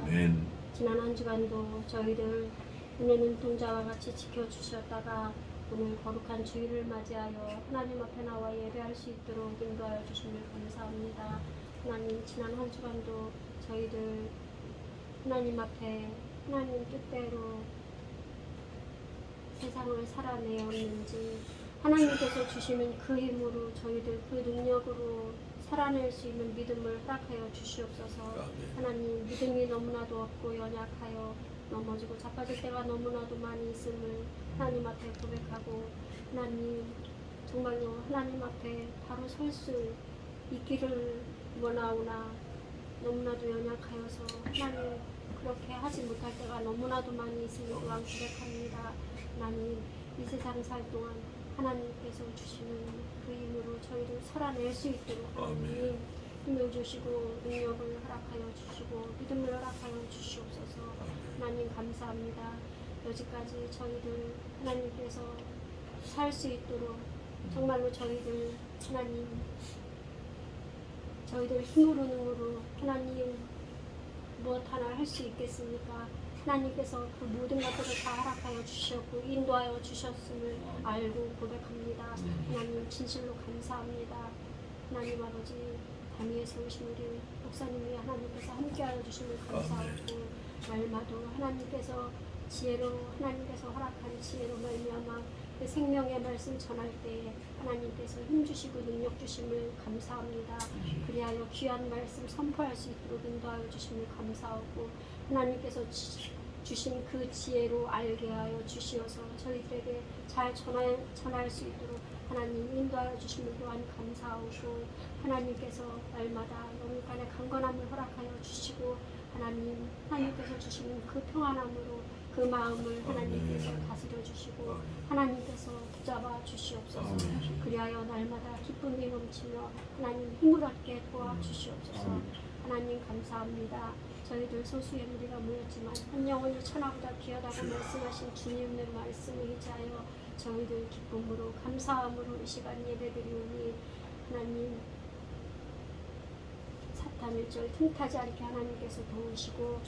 아멘. 지난 한 주간도 저희들 은혜 눈동자와 같이 지켜주셨다가 오늘 거룩한 주일을 맞이하여 하나님 앞에 나와 예배할 수 있도록 인도하여 주심을 감사합니다. 하나님, 지난 한 주간도 저희들 하나님 앞에 하나님 뜻대로 세상을 살아내었는지 하나님께서 주시는 그 힘으로 저희들 그 능력으로 살아낼 수 있는 믿음을 허락하여 주시옵소서. 하나님, 믿음이 너무나도 없고 연약하여 넘어지고 자빠질 때가 너무나도 많이 있음을 하나님 앞에 고백하고, 하나님 정말로 하나님 앞에 바로 설 수 있기를 원하오나 너무나도 연약하여서 하나님 그렇게 하지 못할 때가 너무나도 많이 있음을 또한 고백합니다. 하나님, 이 세상 살 동안 하나님께서 주시는 그 힘으로 저희를 살아낼 수 있도록 하나님 힘을 주시고 능력을 허락하여 주시고 믿음을 허락하여 주시옵소서. 하나님 감사합니다. 여기까지 저희들 하나님께서 살 수 있도록 정말로 저희들 하나님 저희들 힘으로 능으로 하나님 무엇 하나 할 수 있겠습니까? 하나님께서 그 모든 것들을 다 허락하여 주셨고 인도하여 주셨음을 알고 고백합니다. 하나님 진실로 감사합니다. 하나님 아버지, 담위에 세우신 우리 목사님이 하나님께서 함께하여 주심을 감사하고, 날마도 하나님께서 지혜로 하나님께서 허락한 지혜로 말미암아 그 생명의 말씀 전할 때에 하나님께서 힘주시고 능력 주심을 감사합니다. 그리하여 귀한 말씀 선포할 수 있도록 인도하여 주심을 감사하고, 하나님께서 주신 그 지혜로 알게 하여 주시어서 저희들에게 잘 전할 수 있도록 하나님 인도하여 주심을 또한 감사하고, 하나님께서 날마다 영간의 강건함을 허락하여 주시고, 하나님께서 주시는 그 평안함으로 그 마음을 하나님께서 다스려 주시고 하나님께서 붙잡아 주시옵소서. 그리하여 날마다 기쁨이 넘치며 하나님 힘을 얻게 도와 주시옵소서. 하나님 감사합니다. 저희들 소수의 무리가 모였지만 한 영혼이 천하보다 귀하다고 말씀하신 주님의 말씀을 의지하여 저희들 기쁨으로 감사함으로 이 시간 예배드리오니, 하나님 사탄 일절 틈타지 않게 하나님께서 도우시고,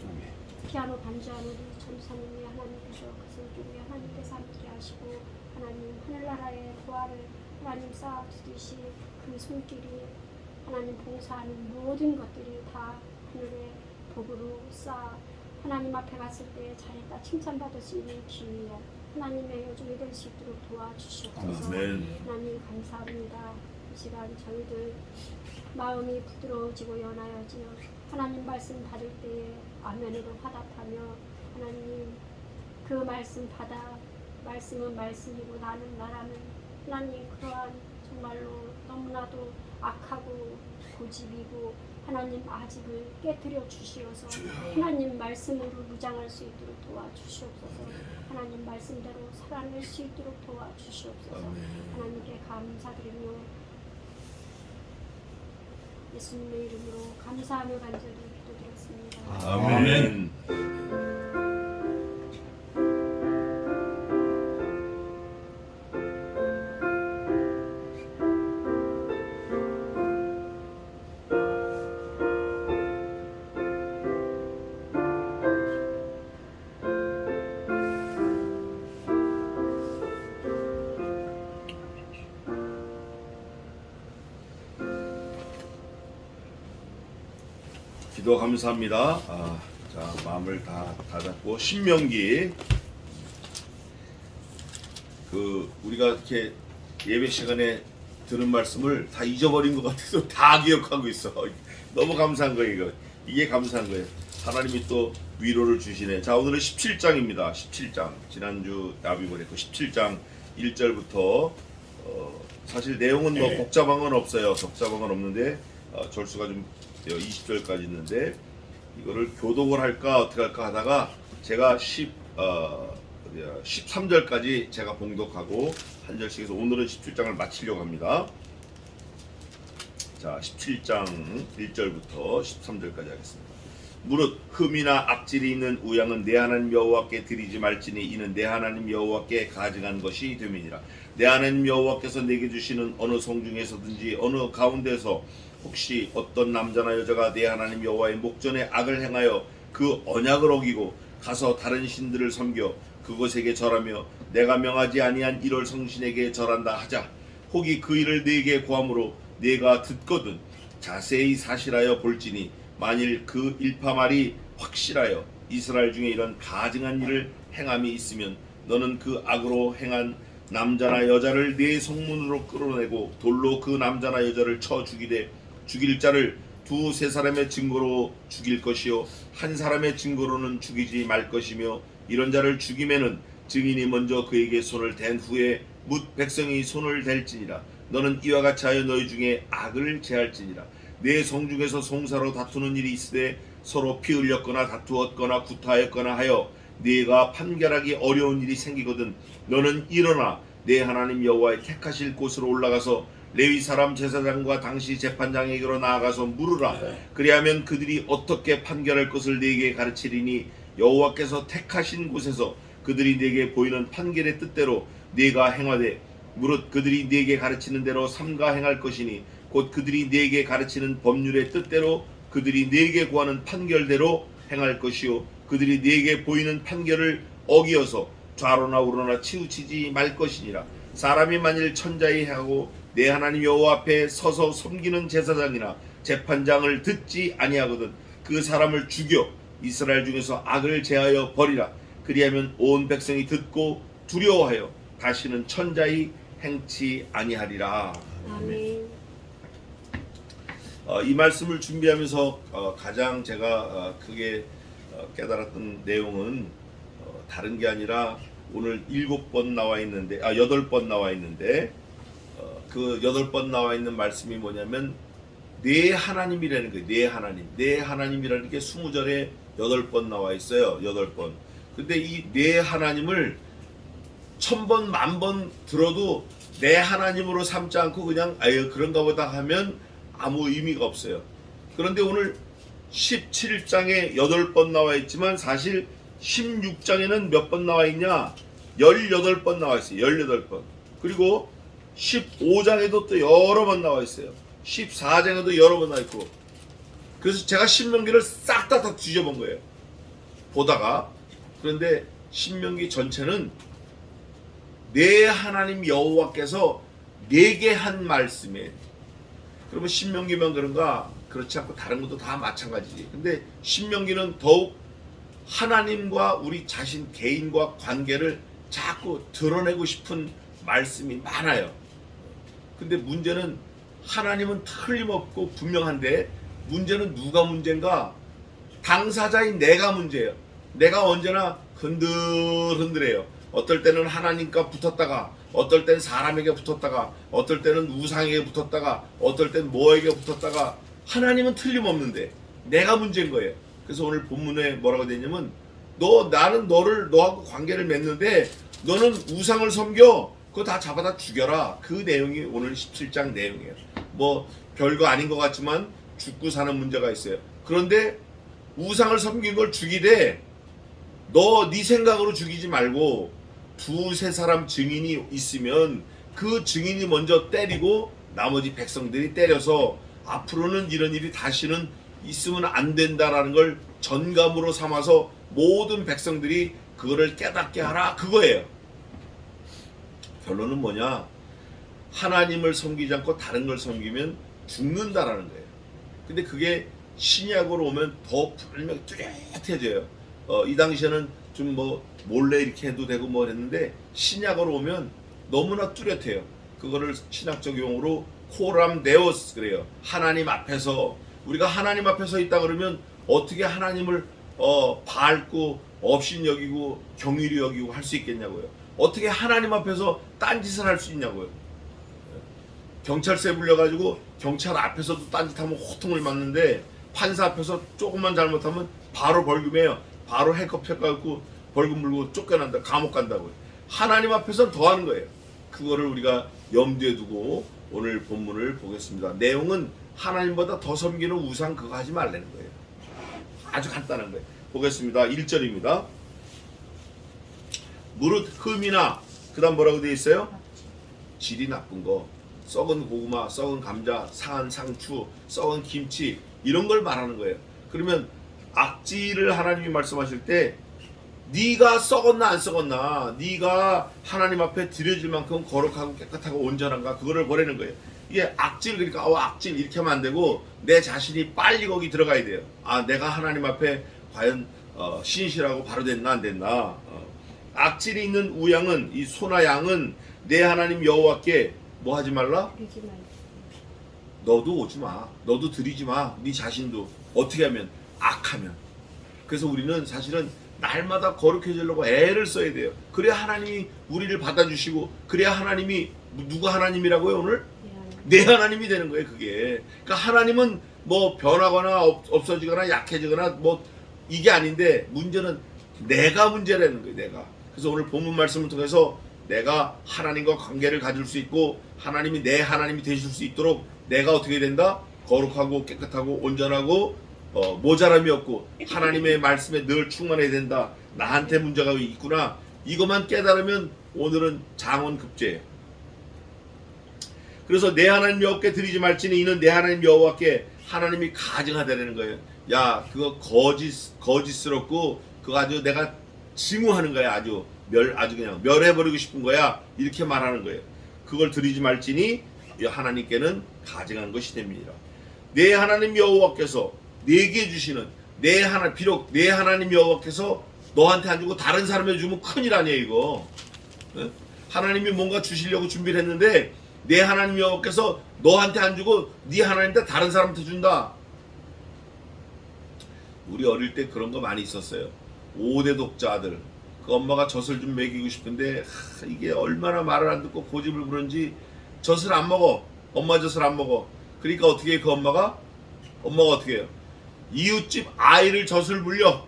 피아노 반주하는 우리 전사님이 하나님께서 그 손길에 하나님께서 함께 하시고, 하나님 하늘나라의 보화를 하나님 쌓아두듯이 그 손길이 하나님 봉사하는 모든 것들이 다 하늘의 복으로 쌓아 하나님 앞에 갔을 때 잘했다 칭찬받을 수 있는 기회에 하나님의 요정이 될 수 있도록 도와주시옵소서. 하나님 감사합니다. 이 시간 저희들 마음이 부드러워지고 연하여지며 하나님 말씀 받을 때에 아멘으로 화답하며, 하나님 그 말씀 받아 말씀은 말씀이고 나는 나라는 하나님 그러한 정말로 너무나도 악하고 고집이고 하나님 아집을 깨뜨려 주시어서 하나님 말씀으로 무장할 수 있도록 도와주시옵소서. 하나님 말씀대로 살아낼 수 있도록 도와주시옵소서. 하나님께 감사드리며 예수님의 이름으로 감사하며 간절히 기도드렸습니다. 아멘. 기도 감사합니다. 자, 마음을 다 닫았고 신명기 우리가 이렇게 예배 시간에 들은 말씀을 다 잊어버린 것 같아서 다 기억하고 있어. 너무 감사한 거예요. 이게 감사한 거예요. 하나님이 또 위로를 주시네. 자, 오늘은 17장입니다. 17장 지난주 납입을 했고 17장 1절부터 사실 내용은 뭐 복잡한 건 없어요. 복잡한 건 없는데 절수가 좀 20절까지 있는데 이거를 교독을 할까 어떻게 할까 하다가 제가 13절까지 제가 봉독하고 한 절씩 해서 오늘은 17장을 마치려고 합니다. 자, 17장 1절부터 13절까지 하겠습니다. 무릇 흠이나 악질이 있는 우양은 내 하나님 여호와께 드리지 말지니 이는 내 하나님 여호와께 가증한 것이 됨이니라. 내 하나님 여호와께서 내게 주시는 어느 성 중에서든지 어느 가운데서 혹시 어떤 남자나 여자가 내 하나님 여호와의 목전에 악을 행하여 그 언약을 어기고 가서 다른 신들을 섬겨 그곳에게 절하며 내가 명하지 아니한 이럴 성신에게 절한다 하자. 혹이 그 일을 네게 고함으로 네가 듣거든 자세히 사실하여 볼지니 만일 그 일파말이 확실하여 이스라엘 중에 이런 가증한 일을 행함이 있으면 너는 그 악으로 행한 남자나 여자를 네 성문으로 끌어내고 돌로 그 남자나 여자를 쳐 죽이되 죽일 자를 두세 사람의 증거로 죽일 것이요 한 사람의 증거로는 죽이지 말 것이며 이런 자를 죽이면은 증인이 먼저 그에게 손을 댄 후에 뭇 백성이 손을 댈지니라. 너는 이와 같이 하여 너희 중에 악을 제할지니라. 내 성중에서 송사로 다투는 일이 있으되 서로 피 흘렸거나 다투었거나 구타하였거나 하여 네가 판결하기 어려운 일이 생기거든 너는 일어나 내 하나님 여호와의 택하실 곳으로 올라가서 레위 사람 제사장과 당시 재판장에게로 나아가서 물으라. 그리하면 그들이 어떻게 판결할 것을 네게 가르치리니 여호와께서 택하신 곳에서 그들이 네게 보이는 판결의 뜻대로 네가 행하되 무릇 그들이 네게 가르치는 대로 삼가 행할 것이니 곧 그들이 네게 가르치는 법률의 뜻대로 그들이 네게 구하는 판결대로 행할 것이요 그들이 네게 보이는 판결을 어기어서 좌로나 우로나 치우치지 말 것이니라. 사람이 만일 천자히 하고 내 하나님 여호와 앞에 서서 섬기는 제사장이나 재판장을 듣지 아니하거든 그 사람을 죽여 이스라엘 중에서 악을 제하여 버리라. 그리하면 온 백성이 듣고 두려워하여 다시는 천자히 행치 아니하리라. 아멘. 이 말씀을 준비하면서 가장 제가 크게 깨달았던 내용은 다른 게 아니라 오늘 7번 나와 있는데 8번 나와 있는데 그 8번 나와 있는 말씀이 뭐냐면 내 하나님이라는 거예요. 내 하나님. 내 하나님이라는 게 20절에 8번 나와 있어요. 8번. 근데 이 내 하나님을 1000번, 10,000번 들어도 내 하나님으로 삼지 않고 그냥 아유 그런가 보다 하면 아무 의미가 없어요. 그런데 오늘 17장에 8번 나와 있지만 사실 16장에는 몇 번 나와 있냐? 18번 나와 있어요. 18번. 그리고 15장에도 또 여러 번 나와 있어요. 14장에도 여러 번 나와 있고. 그래서 제가 신명기를 싹 다 뒤져본 거예요. 보다가. 그런데 신명기 전체는 내 하나님 여호와께서 내게 한 말씀이에요. 그러면 신명기만 그런가? 그렇지 않고 다른 것도 다 마찬가지지. 근데 신명기는 더욱 하나님과 우리 자신 개인과 관계를 자꾸 드러내고 싶은 말씀이 많아요. 근데 문제는 하나님은 틀림없고 분명한데 문제는 누가 문제인가? 당사자인 내가 문제예요. 내가 언제나 흔들흔들해요. 어떨 때는 하나님과 붙었다가 어떨 땐 사람에게 붙었다가 어떨 때는 우상에게 붙었다가 어떨 땐 뭐에게 붙었다가 하나님은 틀림없는데 내가 문제인 거예요. 그래서 오늘 본문에 뭐라고 되냐면 나는 너하고 관계를 맺는데 너는 우상을 섬겨 그거 다 잡아다 죽여라. 그 내용이 오늘 17장 내용이에요. 뭐 별거 아닌 것 같지만 죽고 사는 문제가 있어요. 그런데 우상을 섬긴 걸 죽이되 너 네 생각으로 죽이지 말고 두세 사람 증인이 있으면 그 증인이 먼저 때리고 나머지 백성들이 때려서 앞으로는 이런 일이 다시는 있으면 안 된다라는 걸 전감으로 삼아서 모든 백성들이 그거를 깨닫게 하라 그거예요. 결론은 뭐냐? 하나님을 섬기지 않고 다른 걸 섬기면 죽는다라는 거예요. 근데 그게 신약으로 오면 더 분명히 뚜렷해져요. 이 당시에는 좀 뭐 몰래 이렇게 해도 되고 뭐 했는데 신약으로 오면 너무나 뚜렷해요. 그거를 신학적 용어로 코람데오스 그래요. 하나님 앞에서 우리가 하나님 앞에 서 있다 그러면 어떻게 하나님을 밟고 업신 여기고 경휼히 여기고 할 수 있겠냐고요. 어떻게 하나님 앞에서 딴짓을 할 수 있냐고요. 경찰서에 불려가지고 경찰 앞에서도 딴짓하면 호통을 맞는데 판사 앞에서 조금만 잘못하면 바로 벌금이에요. 바로 해커 갖고 벌금 물고 쫓겨난다. 감옥 간다고요. 하나님 앞에서는 더 하는 거예요. 그거를 우리가 염두에 두고 오늘 본문을 보겠습니다. 내용은 하나님보다 더 섬기는 우상 그거 하지 말라는 거예요. 아주 간단한 거예요. 보겠습니다. 1절입니다. 무릇 흠이나 그 다음 뭐라고 되어 있어요? 질이 나쁜 거 썩은 고구마, 썩은 감자, 상한 상추, 썩은 김치 이런 걸 말하는 거예요. 그러면 악질을 하나님이 말씀하실 때 네가 썩었나 안 썩었나, 네가 하나님 앞에 드려질 만큼 거룩하고 깨끗하고 온전한가, 그거를 보라는 거예요. 이게 악질, 그러니까 악질 이렇게 하면 안 되고 내 자신이 빨리 거기 들어가야 돼요. 아, 내가 하나님 앞에 과연 신실하고 바로 됐나 안 됐나. 악질이 있는 우양은, 이 소나 양은 내 하나님 여호와께 뭐 하지 말라? 드리지 말고. 너도 오지 마, 너도 드리지 마. 네 자신도 어떻게 하면? 악하면. 그래서 우리는 사실은 날마다 거룩해지려고 애를 써야 돼요. 그래야 하나님이 우리를 받아주시고, 그래야 하나님이, 누가 하나님이라고요 오늘? 내 하나님이 되는 거예요. 그게. 그러니까 하나님은 뭐 변하거나 없어지거나 약해지거나 뭐 이게 아닌데, 문제는 내가 문제라는 거예요. 내가. 그래서 오늘 본문 말씀을 통해서 내가 하나님과 관계를 가질 수 있고 하나님이 내 하나님이 되실 수 있도록 내가 어떻게 된다? 거룩하고 깨끗하고 온전하고 모자람이 없고 하나님의 말씀에 늘 충만해야 된다. 나한테 문제가 있구나. 이것만 깨달으면 오늘은 장원급제예요. 그래서 내 하나님 여호와께 드리지 말지니 이는 내 하나님 여호와께 하나님이 가증하다는 거예요. 야, 그거 거짓스럽고 그거 아주 내가 증오하는 거야. 아주 그냥 멸해버리고 싶은 거야. 이렇게 말하는 거예요. 그걸 드리지 말지니 하나님께는 가증한 것이 됩니다. 내 하나님 여호와께서 내게 주시는 비록 내 하나님 여호와께서 너한테 안 주고 다른 사람에게 주면 큰일 아니에요 이거. 네? 하나님이 뭔가 주시려고 준비를 했는데 내 하나님 여호와께서 너한테 안 주고 네 하나님한테 다른 사람한테 준다. 우리 어릴 때 그런 거 많이 있었어요. 5대 독자 아들. 그 엄마가 젖을 좀 먹이고 싶은데 이게 얼마나 말을 안 듣고 고집을 부른지 젖을 안 먹어. 엄마 젖을 안 먹어. 그러니까 어떻게 해? 그 엄마가 어떻게 해요? 이웃집 아이를 젖을 물려.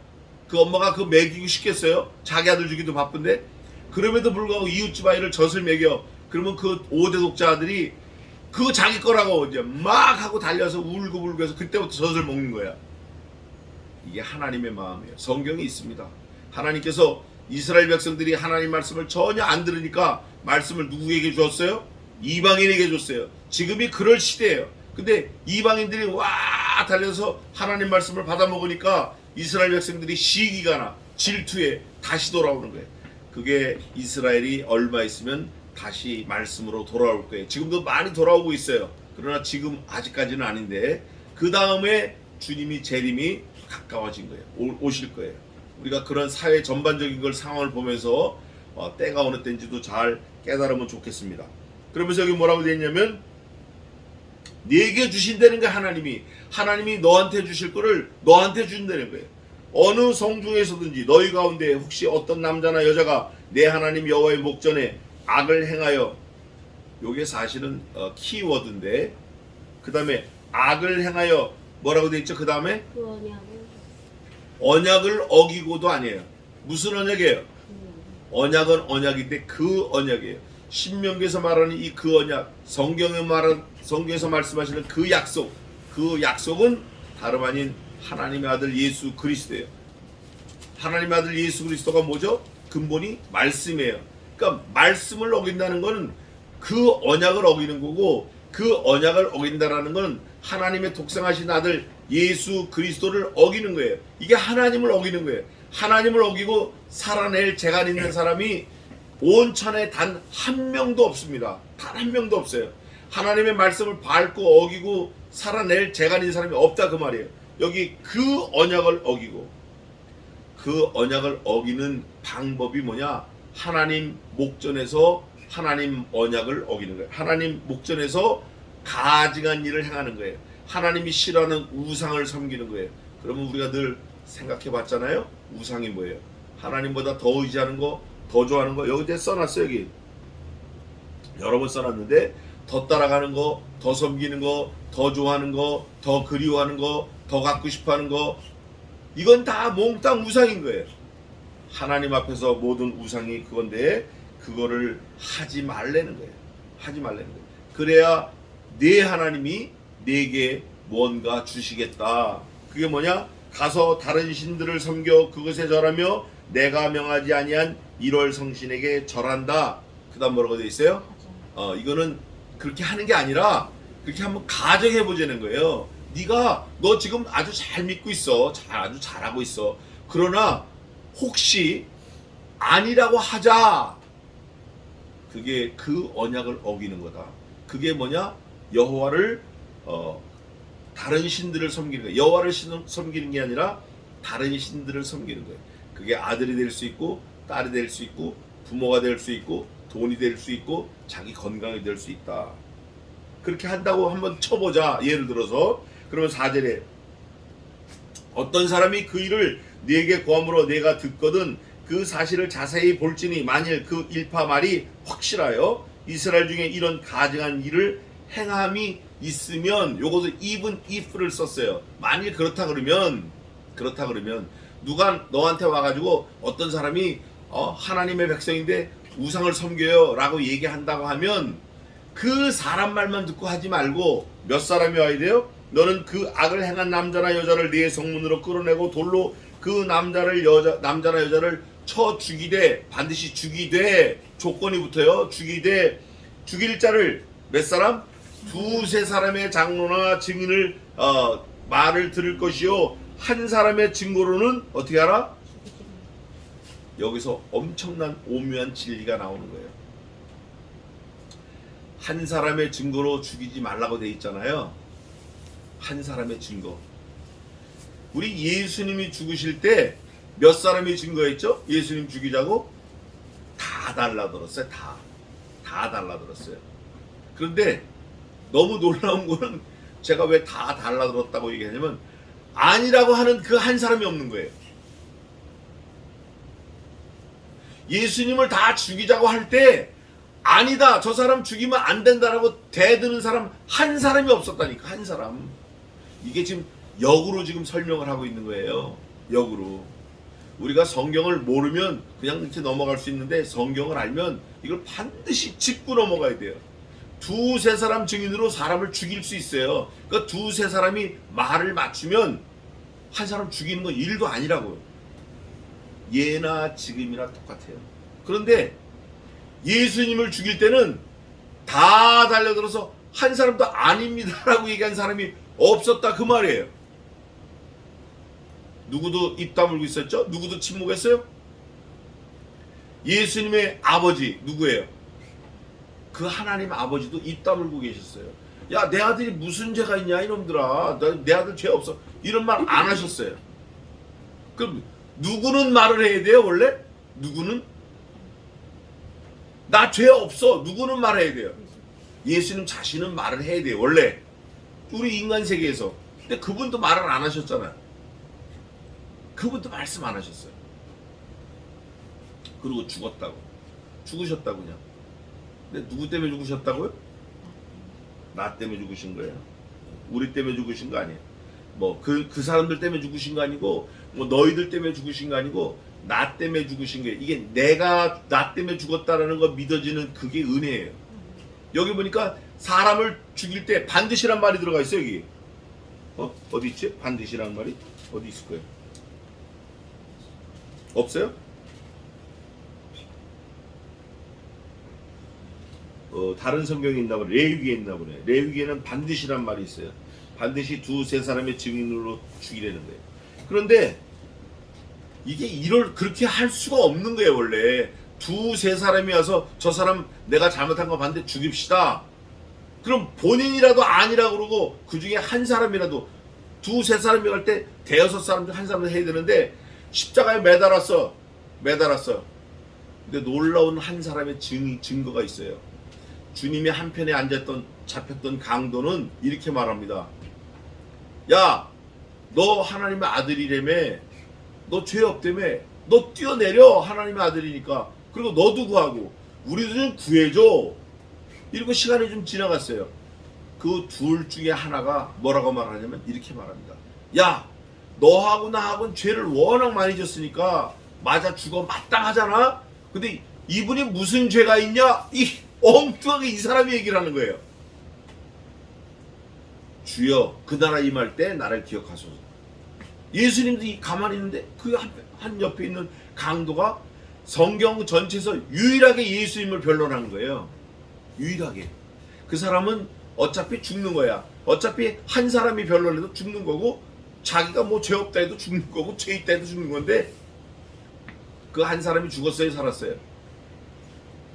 그 엄마가 그거 먹이고 싶겠어요? 자기 아들 주기도 바쁜데. 그럼에도 불구하고 이웃집 아이를 젖을 먹여. 그러면 그 5대 독자 아들이 그거 자기 거라고 이제 막 하고 달려서 울고 해서 그때부터 젖을 먹는 거야. 이게 하나님의 마음이에요. 성경이 있습니다. 하나님께서 이스라엘 백성들이 하나님 말씀을 전혀 안 들으니까 말씀을 누구에게 주었어요? 이방인에게 줬어요. 지금이 그럴 시대예요. 근데 이방인들이 와 달려서 하나님 말씀을 받아 먹으니까 이스라엘 백성들이 시기가 나 질투에 다시 돌아오는 거예요. 그게 이스라엘이 얼마 있으면 다시 말씀으로 돌아올 거예요. 지금도 많이 돌아오고 있어요. 그러나 지금 아직까지는 아닌데 그 다음에 주님이 재림이 가까워진 거예요. 오실 거예요. 우리가 그런 사회 전반적인 걸 상황을 보면서 때가 어느 때인지도 잘 깨달으면 좋겠습니다. 그러면서 여기 뭐라고 되어 있냐면 네게 주신다는 거야. 하나님이 너한테 주실 거를 너한테 준다는 거예요. 어느 성 중에서든지 너희 가운데 혹시 어떤 남자나 여자가 내 하나님 여호와의 목전에 악을 행하여, 요게 사실은 키워드인데, 그 다음에 악을 행하여 뭐라고 되어 있죠? 그 다음에 언약을 어기고도 아니에요. 무슨 언약이에요? 언약은 언약인데 그 언약이에요. 신명기에서 말하는 이 그 언약, 성경에서 말씀하시는 그 약속은 다름 아닌 하나님의 아들 예수 그리스도예요. 하나님의 아들 예수 그리스도가 뭐죠? 근본이 말씀이에요. 그러니까 말씀을 어긴다는 것은 그 언약을 어기는 거고, 그 언약을 어긴다라는 것은 하나님의 독생하신 아들 예수 그리스도를 어기는 거예요. 이게 하나님을 어기는 거예요. 하나님을 어기고 살아낼 재간 있는 사람이 온천에 단 한 명도 없습니다. 단 한 명도 없어요. 하나님의 말씀을 밟고 어기고 살아낼 재간 있는 사람이 없다 그 말이에요. 여기 그 언약을 어기고, 그 언약을 어기는 방법이 뭐냐? 하나님 목전에서 하나님 언약을 어기는 거예요. 하나님 목전에서 가증한 일을 행하는 거예요. 하나님이 싫어하는 우상을 섬기는 거예요. 그러면 우리가 늘 생각해 봤잖아요. 우상이 뭐예요? 하나님보다 더 의지하는 거, 더 좋아하는 거. 여기에 써놨어요. 여기 여러 번 써놨는데, 더 따라가는 거, 더 섬기는 거, 더 좋아하는 거, 더 그리워하는 거, 더 갖고 싶어하는 거, 이건 다 몽땅 우상인 거예요. 하나님 앞에서 모든 우상이 그건데 그거를 하지 말라는 거예요. 하지 말라는 거예요. 그래야 내 하나님이 내게 뭔가 주시겠다. 그게 뭐냐? 가서 다른 신들을 섬겨 그것에 절하며 내가 명하지 아니한 1월 성신에게 절한다. 그 다음 뭐라고 되어 있어요? 이거는 그렇게 하는 게 아니라 그렇게 한번 가정해 보자는 거예요. 너 지금 아주 잘 믿고 있어. 아주 잘하고 있어. 그러나 혹시 아니라고 하자. 그게 그 언약을 어기는 거다. 그게 뭐냐? 여호와를 다른 신들을 섬기는 거예요. 여호와를 섬기는 게 아니라 다른 신들을 섬기는 거예요. 그게 아들이 될 수 있고 딸이 될 수 있고 부모가 될 수 있고 돈이 될 수 있고 자기 건강이 될 수 있다. 그렇게 한다고 한번 쳐보자. 예를 들어서 그러면 4절에 어떤 사람이 그 일을 네게 고함으로 내가 듣거든 그 사실을 자세히 볼지니 만일 그 일파 말이 확실하여 이스라엘 중에 이런 가증한 일을 행함이 있으면 요것을 even if를 썼어요. 만일 그렇다 그러면 누가 너한테 와가지고 어떤 사람이 하나님의 백성인데 우상을 섬겨요 라고 얘기한다고 하면 그 사람 말만 듣고 하지 말고 몇 사람이 와야 돼요? 너는 그 악을 행한 남자나 여자를 네 성문으로 끌어내고 돌로 그 남자나 여자를 쳐 죽이되 반드시 죽이되 조건이 붙어요. 죽이되 죽일 자를 몇 사람? 두세 사람의 장로나 증인을 말을 들을 것이요 한 사람의 증거로는 어떻게 하라? 여기서 엄청난 오묘한 진리가 나오는 거예요. 한 사람의 증거로 죽이지 말라고 돼 있잖아요. 한 사람의 증거. 우리 예수님이 죽으실 때 몇 사람이 증거했죠? 예수님 죽이자고 다 달라들었어요. 다 달라들었어요. 그런데 너무 놀라운 거는 제가 왜 다 달라들었다고 얘기하냐면 아니라고 하는 그 한 사람이 없는 거예요. 예수님을 다 죽이자고 할 때 아니다 저 사람 죽이면 안 된다라고 대드는 사람 한 사람이 없었다니까. 한 사람. 이게 지금 역으로 지금 설명을 하고 있는 거예요. 역으로. 우리가 성경을 모르면 그냥 이렇게 넘어갈 수 있는데 성경을 알면 이걸 반드시 짚고 넘어가야 돼요. 두세 사람 증인으로 사람을 죽일 수 있어요. 그러니까 두세 사람이 말을 맞추면 한 사람 죽이는 건 일도 아니라고요. 예나 지금이나 똑같아요. 그런데 예수님을 죽일 때는 다 달려들어서 한 사람도 아닙니다라고 얘기한 사람이 없었다 그 말이에요. 누구도 입 다물고 있었죠? 누구도 침묵했어요? 예수님의 아버지 누구예요? 그 하나님 아버지도 입 다물고 계셨어요. 야, 내 아들이 무슨 죄가 있냐 이놈들아. 내 아들 죄 없어. 이런 말 안 하셨어요. 그럼 누구는 말을 해야 돼요 원래? 누구는? 나 죄 없어. 누구는 말해야 돼요? 예수님 자신은 말을 해야 돼요 원래. 우리 인간 세계에서. 근데 그분도 말을 안 하셨잖아요. 그분도 말씀 안 하셨어요. 그리고 죽으셨다고 그냥. 근데 누구 때문에 죽으셨다고요? 나 때문에 죽으신 거예요. 우리 때문에 죽으신 거 아니에요. 뭐 그 사람들 때문에 죽으신 거 아니고 뭐 너희들 때문에 죽으신 거 아니고 나 때문에 죽으신 거예요. 이게 내가 나 때문에 죽었다라는 거 믿어지는 그게 은혜예요. 여기 보니까 사람을 죽일 때 반드시란 말이 들어가 있어요. 여기 어디 있지? 반드시란 말이 어디 있을 거예요? 없어요? 다른 성경에 있나 보네. 레위기에 있나 보네. 레위기에는 반드시란 말이 있어요. 반드시 두세 사람의 증인으로 죽이려는 거예요. 그런데 이게 그렇게 할 수가 없는 거예요 원래. 두세 사람이 와서 저 사람 내가 잘못한 거 봤는데 죽입시다. 그럼 본인이라도 아니라고 그러고 그 중에 한 사람이라도 두세 사람이 갈 때 대여섯 사람 중 한 사람을 해야 되는데 십자가에 매달았어. 근데 놀라운 한 사람의 증거가 있어요. 주님이 한편에 잡혔던 강도는 이렇게 말합니다. 야, 너 하나님의 아들이라며. 너 죄 없다며. 너 뛰어내려. 하나님의 아들이니까. 그리고 너도 구하고 우리도 좀 구해줘. 이러고 시간이 좀 지나갔어요. 그 둘 중에 하나가 뭐라고 말하냐면 이렇게 말합니다. 야, 너하고 나하고는 죄를 워낙 많이 졌으니까 맞아 죽어 마땅하잖아. 근데 이분이 무슨 죄가 있냐? 엉뚱하게 이 사람이 얘기를 하는 거예요. 주여 그 나라 임할 때 나를 기억하소서. 예수님도 가만히 있는데 그 한 옆에 있는 강도가 성경 전체에서 유일하게 예수님을 변론한 거예요. 유일하게. 그 사람은 어차피 죽는 거야. 어차피 한 사람이 변론해도 죽는 거고 자기가 뭐 죄 없다 해도 죽는 거고 죄 있다 해도 죽는 건데 그 한 사람이 죽었어요, 살았어요?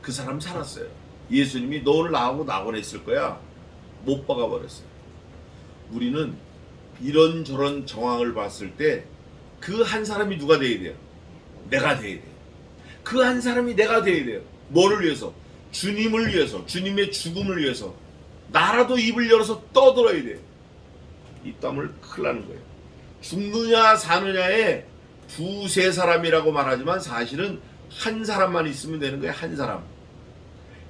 그 사람 살았어요. 예수님이 너 오늘 나하고 낙원했을 거야. 못 박아버렸어요. 우리는 이런저런 정황을 봤을 때 그 한 사람이 누가 돼야 돼요? 내가 돼야 돼요. 그 한 사람이 내가 돼야 돼요. 뭐를 위해서? 주님을 위해서, 주님의 죽음을 위해서. 나라도 입을 열어서 떠들어야 돼요. 이 땀을 큰일 나는 거예요. 죽느냐 사느냐에 두세 사람이라고 말하지만 사실은 한 사람만 있으면 되는 거예요. 한 사람.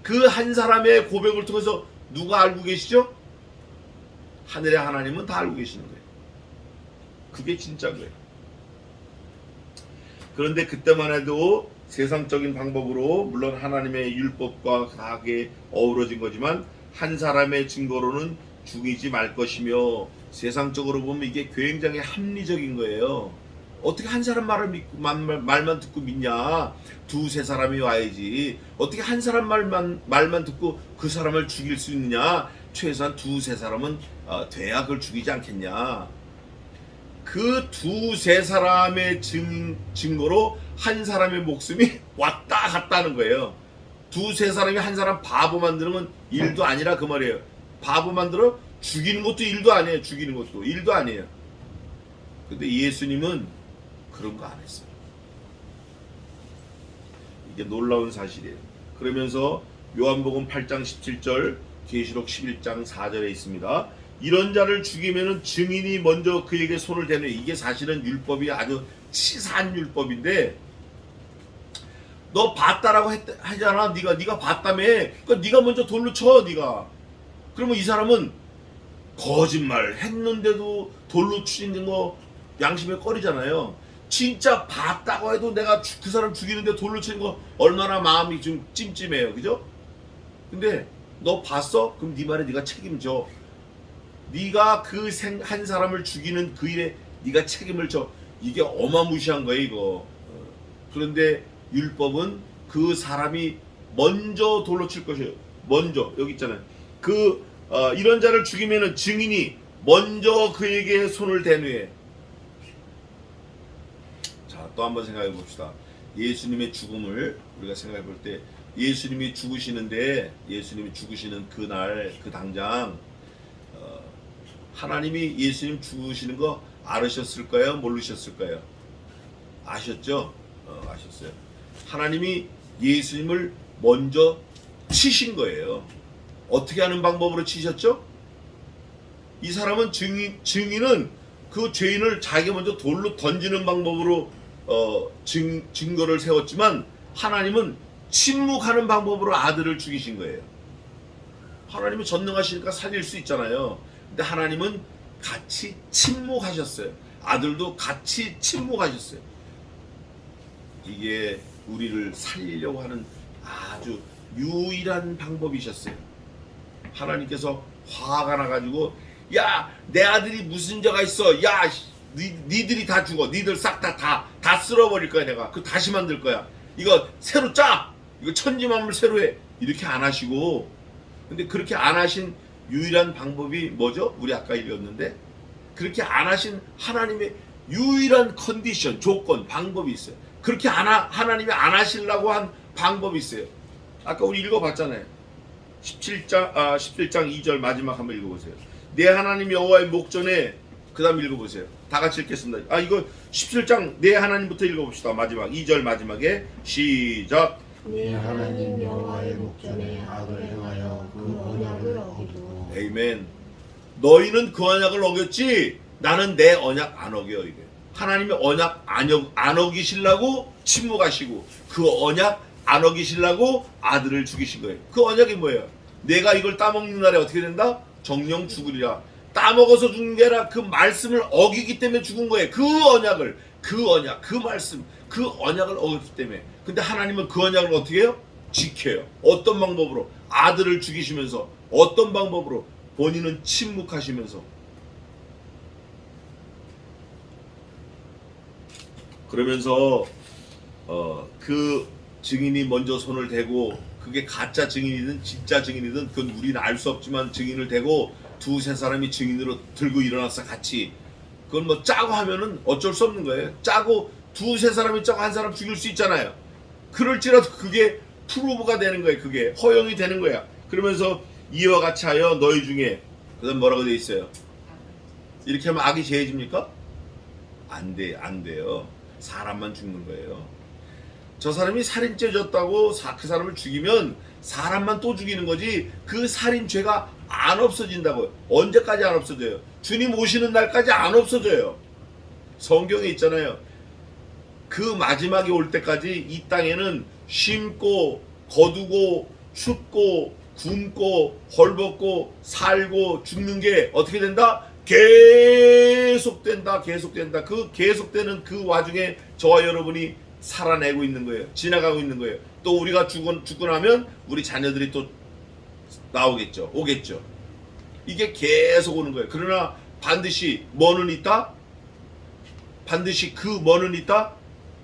그 한 사람의 고백을 통해서 누가 알고 계시죠? 하늘의 하나님은 다 알고 계시는 거예요. 그게 진짜인 거예요. 그런데 그때만 해도 세상적인 방법으로 물론 하나님의 율법과 다하게 어우러진 거지만 한 사람의 증거로는 죽이지 말 것이며 세상적으로 보면 이게 굉장히 합리적인 거예요. 어떻게 한 사람 말을 믿고 말만 듣고 믿냐? 두세 사람이 와야지. 어떻게 한 사람 말만 듣고 그 사람을 죽일 수 있느냐? 최소한 두세 사람은 돼야 그걸 죽이지 않겠냐? 그 두세 사람의 증거로 한 사람의 목숨이 왔다 갔다 하는 거예요. 두세 사람이 한 사람 바보 만드는 건 일도 아니라 그 말이에요. 바보 만들어 죽이는 것도 일도 아니에요. 죽이는 것도 일도 아니에요. 근데 예수님은 그런 거 안 했어요. 이게 놀라운 사실이에요. 그러면서 요한복음 8장 17절, 계시록 11장 4절에 있습니다. 이런 자를 죽이면은 증인이 먼저 그에게 손을 대는, 이게 사실은 율법이 아주 치사한 율법인데, 너 봤다라고 하잖아. 네가 봤다며. 그러니까 네가 먼저 돌로 쳐. 네가. 그러면 이 사람은 거짓말 했는데도 돌로 치는 거 양심에 꺼리잖아요. 진짜 봤다고 해도 내가 그 사람 죽이는데 돌로 치는 거 얼마나 마음이 좀 찜찜해요. 그죠? 근데 너 봤어? 그럼 네 말에 네가 책임져. 네가 그 한 사람을 죽이는 그 일에 네가 책임을 져. 이게 어마무시한 거예요, 이거. 그런데 율법은 그 사람이 먼저 돌로 칠 것이에요. 먼저. 여기 있잖아요. 이런 자를 죽이면은 증인이 먼저 그에게 손을 댄 후에. 자, 또 한번 생각해 봅시다. 예수님의 죽음을 우리가 생각해 볼 때 예수님이 죽으시는 그날, 그 당장 하나님이 예수님 죽으시는 거 알으셨을까요? 모르셨을까요? 아셨죠? 아셨어요. 하나님이 예수님을 먼저 치신 거예요. 어떻게 하는 방법으로 치셨죠? 이 사람은 증인은 그 죄인을 자기가 먼저 돌로 던지는 방법으로 증거를 세웠지만 하나님은 침묵하는 방법으로 아들을 죽이신 거예요. 하나님이 전능하시니까 살릴 수 있잖아요. 근데 하나님은 같이 침묵하셨어요. 아들도 같이 침묵하셨어요. 이게 우리를 살리려고 하는 아주 유일한 방법이셨어요. 하나님께서 화가 나가지고, 야, 내 아들이 무슨 죄가 있어? 야, 니들이 다 죽어. 니들 싹 다 쓸어버릴 거야. 내가 그 다시 만들 거야. 이거 새로 짜. 이거 천지만물 새로 해. 이렇게 안 하시고, 근데 그렇게 안 하신 유일한 방법이 뭐죠? 우리 아까 읽었는데, 그렇게 안 하신 하나님의 유일한 컨디션, 조건, 방법이 있어요. 그렇게 하나님이 안 하시려고 한 방법이 있어요. 아까 우리 읽어봤잖아요. 17장 2절 마지막 한번 읽어보세요. 내 하나님 여호와의 목전에, 그 다음 읽어보세요. 다 같이 읽겠습니다. 이거 17장 내 하나님부터 읽어봅시다. 마지막 2절 마지막에 시작. 네 하나님 여호와의 목전에 악을 행하여 그 언약을 어기고. 아멘. 너희는 그 언약을 어겼지 나는 내 언약 안 어겨. 이게 하나님이 언약 안 어기시려고 침묵하시고 그 언약 안 어기시려고 아들을 죽이신 거예요. 그 언약이 뭐예요? 내가 이걸 따먹는 날에 어떻게 된다? 정령 죽으리라. 따먹어서 죽는 게 아니라 그 말씀을 어기기 때문에 죽은 거예요. 그 언약을, 그 언약, 그 말씀, 그 언약을 어겼기 때문에. 근데 하나님은 그 언약을 어떻게 해요? 지켜요. 어떤 방법으로? 아들을 죽이시면서. 어떤 방법으로? 본인은 침묵하시면서. 그러면서 그 증인이 먼저 손을 대고 그게 가짜 증인이든 진짜 증인이든 그건 우리는 알 수 없지만 증인을 대고 두세 사람이 증인으로 들고 일어나서 같이 그건 뭐 짜고 하면은 어쩔 수 없는 거예요. 짜고 두세 사람이 짜고 한 사람 죽일 수 있잖아요. 그럴지라도 그게 프로브가 되는 거예요. 그게 허용이 되는 거야. 그러면서 이와 같이 하여 너희 중에 그다음 뭐라고 돼 있어요? 이렇게 하면 악이 제해집니까? 안 돼요. 사람만 죽는 거예요. 저 사람이 살인죄 졌다고 그 사람을 죽이면 사람만 또 죽이는 거지 그 살인죄가 안 없어진다고요. 언제까지 안 없어져요? 주님 오시는 날까지 안 없어져요. 성경에 있잖아요. 그 마지막에 올 때까지 이 땅에는 심고 거두고 춥고 굶고 헐벗고 살고 죽는 게 어떻게 된다? 계속된다. 그 계속되는 그 와중에 저와 여러분이 살아내고 있는 거예요. 지나가고 있는 거예요. 또 우리가 죽고 나면 우리 자녀들이 또 나오겠죠. 오겠죠. 이게 계속 오는 거예요. 그러나 반드시 뭐는 있다? 반드시 그 뭐는 있다?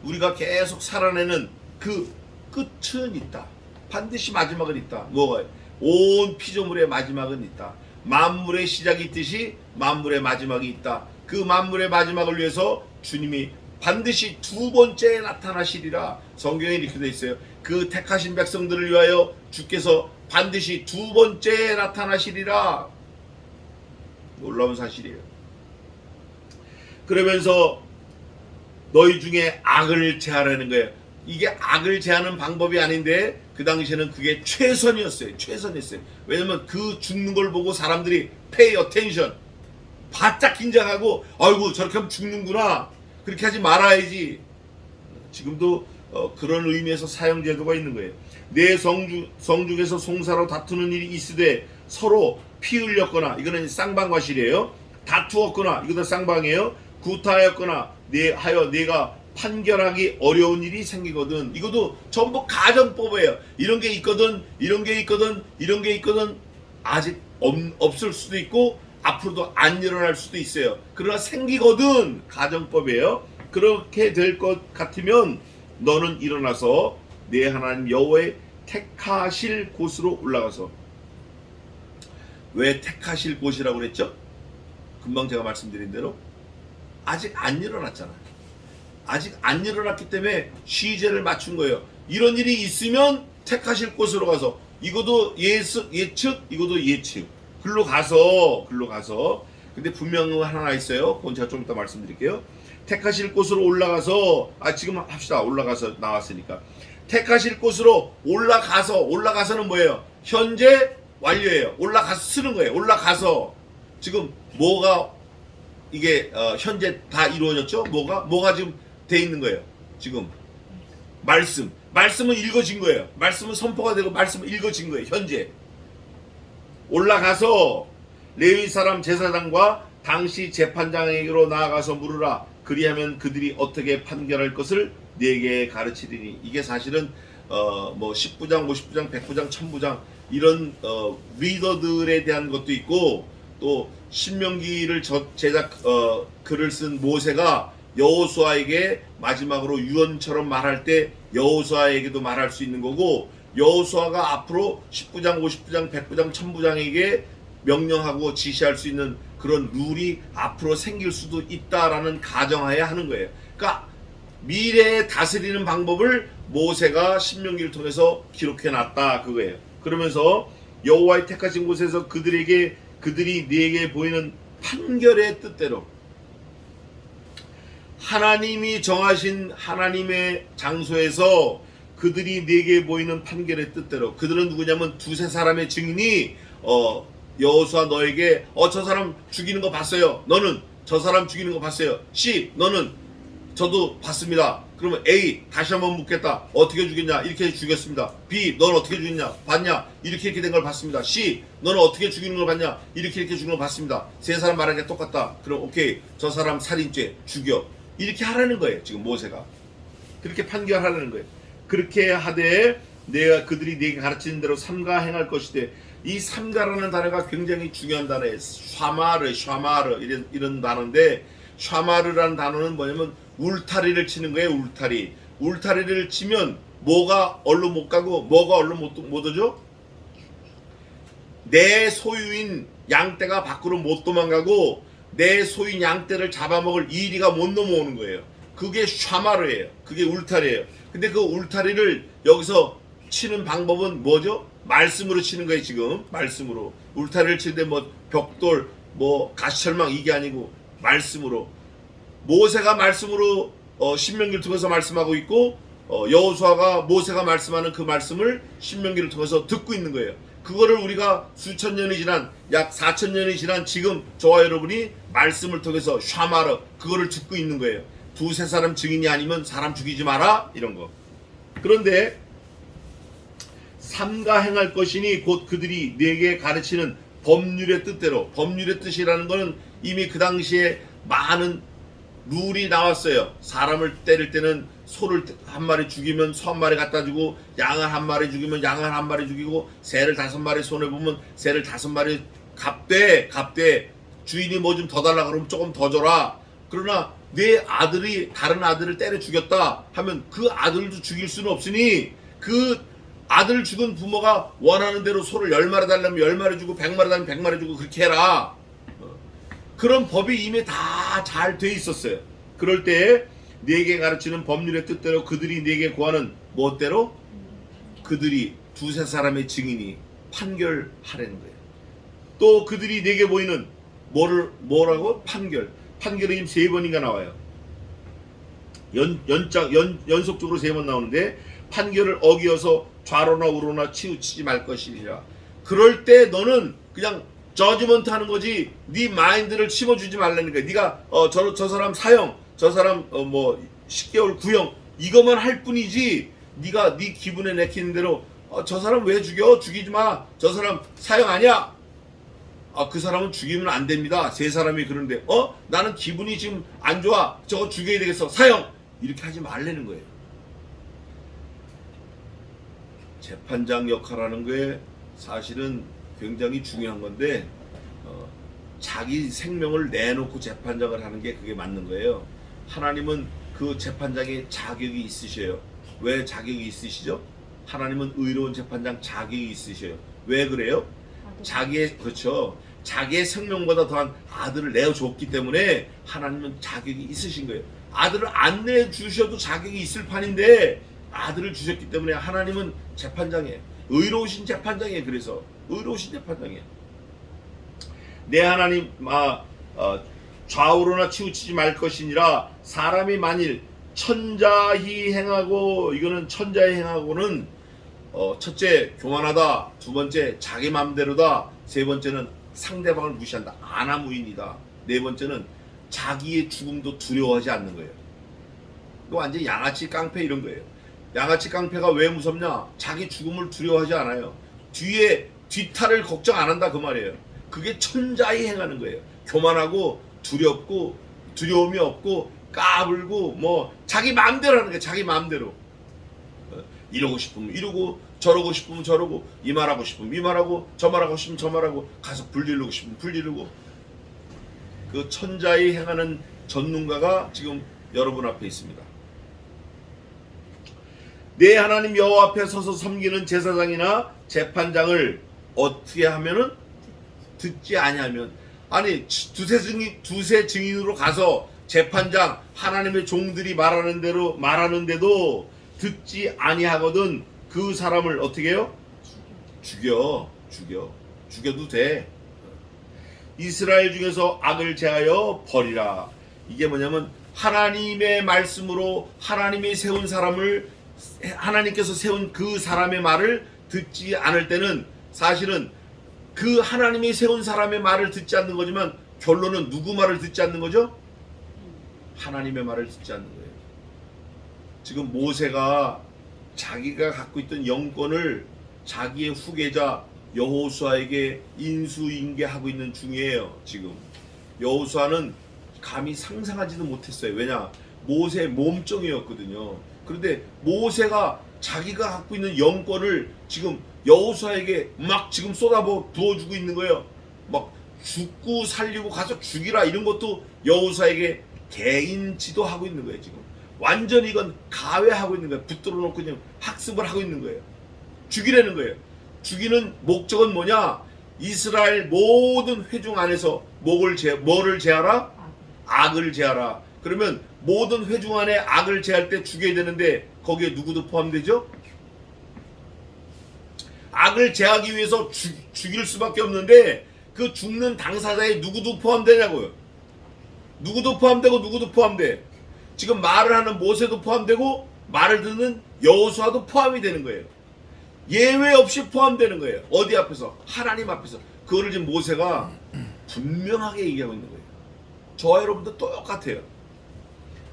우리가 계속 살아내는 그 끝은 있다. 반드시 마지막은 있다. 뭐가? 온 피조물의 마지막은 있다. 만물의 시작이 있듯이 만물의 마지막이 있다. 그 만물의 마지막을 위해서 주님이 반드시 두 번째에 나타나시리라. 성경에 이렇게 되어 있어요. 그 택하신 백성들을 위하여 주께서 반드시 두 번째에 나타나시리라. 놀라운 사실이에요. 그러면서 너희 중에 악을 제하라는 거예요. 이게 악을 제하는 방법이 아닌데 그 당시에는 그게 최선이었어요. 왜냐면 그 죽는 걸 보고 사람들이 pay attention, 바짝 긴장하고 아이고 저렇게 하면 죽는구나. 그렇게 하지 말아야지. 지금도 그런 의미에서 사형제도가 있는 거예요. 내 성중에서 송사로 다투는 일이 있으되 서로 피 흘렸거나, 이거는 쌍방과실이에요. 다투었거나, 이것도 쌍방이에요. 구타하였거나 내가 판결하기 어려운 일이 생기거든. 이것도 전부 가정법이에요. 이런 게 있거든, 아직 없을 수도 있고 앞으로도 안 일어날 수도 있어요. 그러나 생기거든. 가정법이에요. 그렇게 될 것 같으면 너는 일어나서 내 하나님 여호와의 택하실 곳으로 올라가서. 왜 택하실 곳이라고 그랬죠? 금방 제가 말씀드린 대로 아직 안 일어났잖아요. 아직 안 일어났기 때문에 시제를 맞춘 거예요. 이런 일이 있으면 택하실 곳으로 가서, 이것도 예측, 이것도 예측. 글로 가서. 근데 분명한 하나 있어요. 그건 제가 좀 이따 말씀드릴게요. 택하실 곳으로 올라가서, 지금 합시다. 올라가서 나왔으니까. 택하실 곳으로 올라가서는 뭐예요? 현재 완료예요. 올라가서 쓰는 거예요. 올라가서. 지금 뭐가 이게 현재 다 이루어졌죠? 뭐가 지금 돼 있는 거예요? 지금 말씀은 읽어진 거예요. 말씀은 선포가 되고 말씀은 읽어진 거예요. 현재 올라가서 레위 사람 제사장과 당시 재판장에게로 나아가서 물으라. 그리하면 그들이 어떻게 판결할 것을 네게 가르치리니. 이게 사실은 뭐 10부장, 50부장, 100부장, 1000부장 이런 리더들에 대한 것도 있고, 또 신명기를 글을 쓴 모세가 여호수아에게 마지막으로 유언처럼 말할 때 여호수아에게도 말할 수 있는 거고, 여호수아가 앞으로 10부장, 50부장, 100부장, 1000부장에게 명령하고 지시할 수 있는 그런 룰이 앞으로 생길 수도 있다라는 가정하에 하는 거예요. 그러니까 미래에 다스리는 방법을 모세가 신명기를 통해서 기록해 놨다 그거예요. 그러면서 여호와의 택하신 곳에서 그들이 네게 보이는 판결의 뜻대로, 하나님이 정하신 하나님의 장소에서 그들이 네게 보이는 판결의 뜻대로. 그들은 누구냐면 두세 사람의 증인이 여호수아 너에게 저 사람 죽이는 거 봤어요. 너는 저 사람 죽이는 거 봤어요. C, 너는 저도 봤습니다. 그러면 A, 다시 한번 묻겠다. 어떻게 죽였냐? 이렇게 죽였습니다. B, 넌 어떻게 죽였냐? 봤냐? 이렇게 된 걸 봤습니다. C, 너는 어떻게 죽이는 걸 봤냐? 이렇게 죽이는 걸 봤습니다. 세 사람 말하는 게 똑같다. 그럼 오케이, 저 사람 살인죄 죽여. 이렇게 하라는 거예요. 지금 모세가 그렇게 판결하라는 거예요. 그렇게 하되 그들이 네게 가르치는 대로 삼가 행할 것이되. 이 삼가라는 단어가 굉장히 중요한 단어예요. 샤마르 이런 단어인데, 샤마르라는 단어는 뭐냐면 울타리를 치는 거예요. 울타리를 치면 뭐가 얼른 못 가고 뭐가 얼른 못 오죠? 내 소유인 양떼가 밖으로 못 도망가고 내 소유인 양떼를 잡아먹을 이리가 못 넘어오는 거예요. 그게 샤마르예요. 그게 울타리예요. 근데 그 울타리를 여기서 치는 방법은 뭐죠? 말씀으로 치는 거예요. 지금 말씀으로 울타리를 치는데 뭐 벽돌 뭐 가시철망 이게 아니고 말씀으로. 모세가 말씀으로 신명기를 통해서 말씀하고 있고 여호수아가 모세가 말씀하는 그 말씀을 신명기를 통해서 듣고 있는 거예요. 그거를 우리가 수천 년이 지난 약 4천 년이 지난 지금 저와 여러분이 말씀을 통해서 샤마르 그거를 듣고 있는 거예요. 두세 사람 증인이 아니면 사람 죽이지 마라 이런 거. 그런데 삼가 행할 것이니 곧 그들이 네게 가르치는 법률의 뜻대로. 법률의 뜻이라는 거는 이미 그 당시에 많은 룰이 나왔어요. 사람을 때릴 때는 소를 한 마리 죽이면 소 한 마리 갖다 주고, 양을 한 마리 죽이면 양을 한 마리 죽이고, 새를 5마리 손에 보면 새를 5마리 값대 주인이 뭐 좀 더 달라 그러면 조금 더 줘라. 그러나 내 아들이 다른 아들을 때려 죽였다 하면 그 아들도 죽일 수는 없으니 그 아들 죽은 부모가 원하는 대로 소를 10마리 달라면 10마리 주고 100마리 달라면 100마리 주고 그렇게 해라. 그런 법이 이미 다 잘 돼 있었어요. 그럴 때 네게 가르치는 법률의 뜻대로 그들이 네게 구하는 무엇대로? 그들이 두세 사람의 증인이 판결하라는 거예요. 또 그들이 네게 보이는 뭐라고? 판결이 지금 3번인가 나와요. 연속적으로 3번 나오는데 판결을 어기어서 좌로나 우로나 치우치지 말 것이니라. 그럴 때 너는 그냥 저지먼트 하는 거지 네 마인드를 심어주지 말라는 거야. 네가 저 사람 사형, 저 사람 뭐 10개월 구형 이것만 할 뿐이지 네가 네 기분에 내키는 대로 저 사람 왜 죽여? 죽이지 마. 저 사람 사형 아니야. 그 사람은 죽이면 안 됩니다. 3사람이 그러는데 나는 기분이 지금 안 좋아. 저거 죽여야 되겠어. 사형. 이렇게 하지 말라는 거예요. 재판장 역할하는 게 사실은 굉장히 중요한 건데 자기 생명을 내놓고 재판장을 하는 게 그게 맞는 거예요. 하나님은 그 재판장에 자격이 있으셔요. 왜 자격이 있으시죠? 하나님은 의로운 재판장 자격이 있으셔요. 왜 그래요? 그렇죠. 자기의 생명보다 더한 아들을 내어줬기 때문에 하나님은 자격이 있으신 거예요. 아들을 안 내주셔도 자격이 있을 판인데 아들을 주셨기 때문에 하나님은 재판장이에요. 의로우신 재판장이에요. 그래서 의로우신 재판장이에요. 내 하나님 좌우로나 치우치지 말 것이니라. 사람이 만일 천자히 행하고, 이거는 천자히 행하고는 첫째 교만하다, 두 번째 자기 맘대로다, 세 번째는 상대방을 무시한다, 아나무인이다, 네 번째는 자기의 죽음도 두려워하지 않는 거예요. 이거 완전 양아치 깡패 이런 거예요. 양아치 깡패가 왜 무섭냐? 자기 죽음을 두려워하지 않아요. 뒤탈을 걱정 안 한다 그 말이에요. 그게 천자히 행하는 거예요. 교만하고 두렵고 두려움이 없고 까불고 뭐 자기 마음대로 하는 거예요. 자기 마음대로. 이러고 싶으면 이러고 저러고 싶으면 저러고 이 말하고 싶으면 이 말하고 저 말하고 싶으면 저 말하고 가서 불 지르고 싶으면 불 지르고. 그 천자히 행하는 전능가가 지금 여러분 앞에 있습니다. 내 하나님 여호와 앞에 서서 섬기는 제사장이나 재판장을 어떻게 하면은 듣지 아니하면, 아니 두세 증인으로 가서 재판장 하나님의 종들이 말하는 대로 말하는데도 듣지 아니하거든 그 사람을 어떻게 해요? 죽여도 돼. 이스라엘 중에서 악을 제하여 버리라. 이게 뭐냐면 하나님의 말씀으로 하나님이 세운 사람을, 하나님께서 세운 그 사람의 말을 듣지 않을 때는 사실은 그 하나님이 세운 사람의 말을 듣지 않는 거지만 결론은 누구 말을 듣지 않는 거죠? 하나님의 말을 듣지 않는 거예요. 지금 모세가 자기가 갖고 있던 영권을 자기의 후계자 여호수아에게 인수인계하고 있는 중이에요. 지금 여호수아는 감히 상상하지도 못했어요. 왜냐? 모세의 몸종이었거든요. 그런데 모세가 자기가 갖고 있는 영권을 지금 여호수아에게 막 지금 부어주고 있는 거예요. 막 죽고 살리고 가서 죽이라 이런 것도 여호수아에게 개인 지도하고 있는 거예요. 지금 완전히 이건 가외하고 있는 거예요. 붙들어 놓고 그냥 학습을 하고 있는 거예요. 죽이라는 거예요. 죽이는 목적은 뭐냐? 이스라엘 모든 회중 안에서 뭐를 제하라? 악을 제하라. 그러면 모든 회중 안에 악을 제할 때 죽여야 되는데 거기에 누구도 포함되죠? 악을 제하기 위해서 죽일 수밖에 없는데 그 죽는 당사자에 누구도 포함되냐고요. 누구도 포함되고 누구도 포함돼. 지금 말을 하는 모세도 포함되고 말을 듣는 여호수아도 포함이 되는 거예요. 예외 없이 포함되는 거예요. 어디 앞에서? 하나님 앞에서. 그거를 지금 모세가 분명하게 얘기하고 있는 거예요. 저와 여러분도 똑같아요.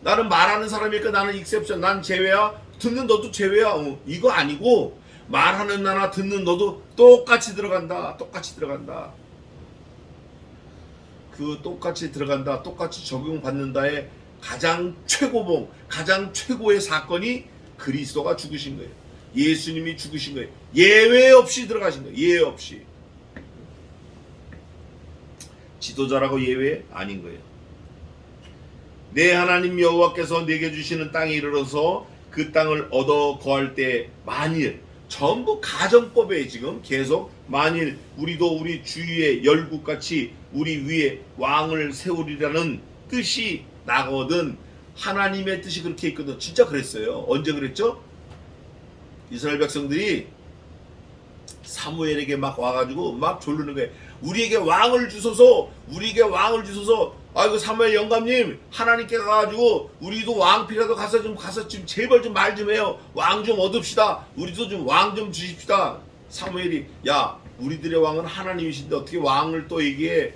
나는 말하는 사람이니까 나는 익셉션, 난 제외야. 듣는 너도 제외야. 이거 아니고 말하는 나나 듣는 너도 똑같이 들어간다. 똑같이 들어간다. 그 똑같이 들어간다. 똑같이 적용받는다의 가장 최고봉, 가장 최고의 사건이 그리스도가 죽으신 거예요. 예수님이 죽으신 거예요. 예외 없이 들어가신 거예요. 예외 없이. 지도자라고 예외 아닌 거예요. 내 하나님 여호와께서 내게 주시는 땅에 이르러서 그 땅을 얻어 거할 때 만일, 전부 가정법에 지금 계속 만일 우리도 우리 주위의 열국같이 우리 위에 왕을 세우리라는 뜻이 나거든. 하나님의 뜻이 그렇게 있거든. 진짜 그랬어요. 언제 그랬죠? 이스라엘 백성들이 사무엘에게 막 와가지고 막 졸르는 거예요. 우리에게 왕을 주소서, 우리에게 왕을 주소서. 아이고 사무엘 영감님, 하나님께 가가지고 우리도 왕피라도 가서 좀 제발 좀 말 좀 해요. 왕 좀 얻읍시다. 우리도 좀 왕 좀 주십시다. 사무엘이 야, 우리들의 왕은 하나님이신데 어떻게 왕을 또 얘기해?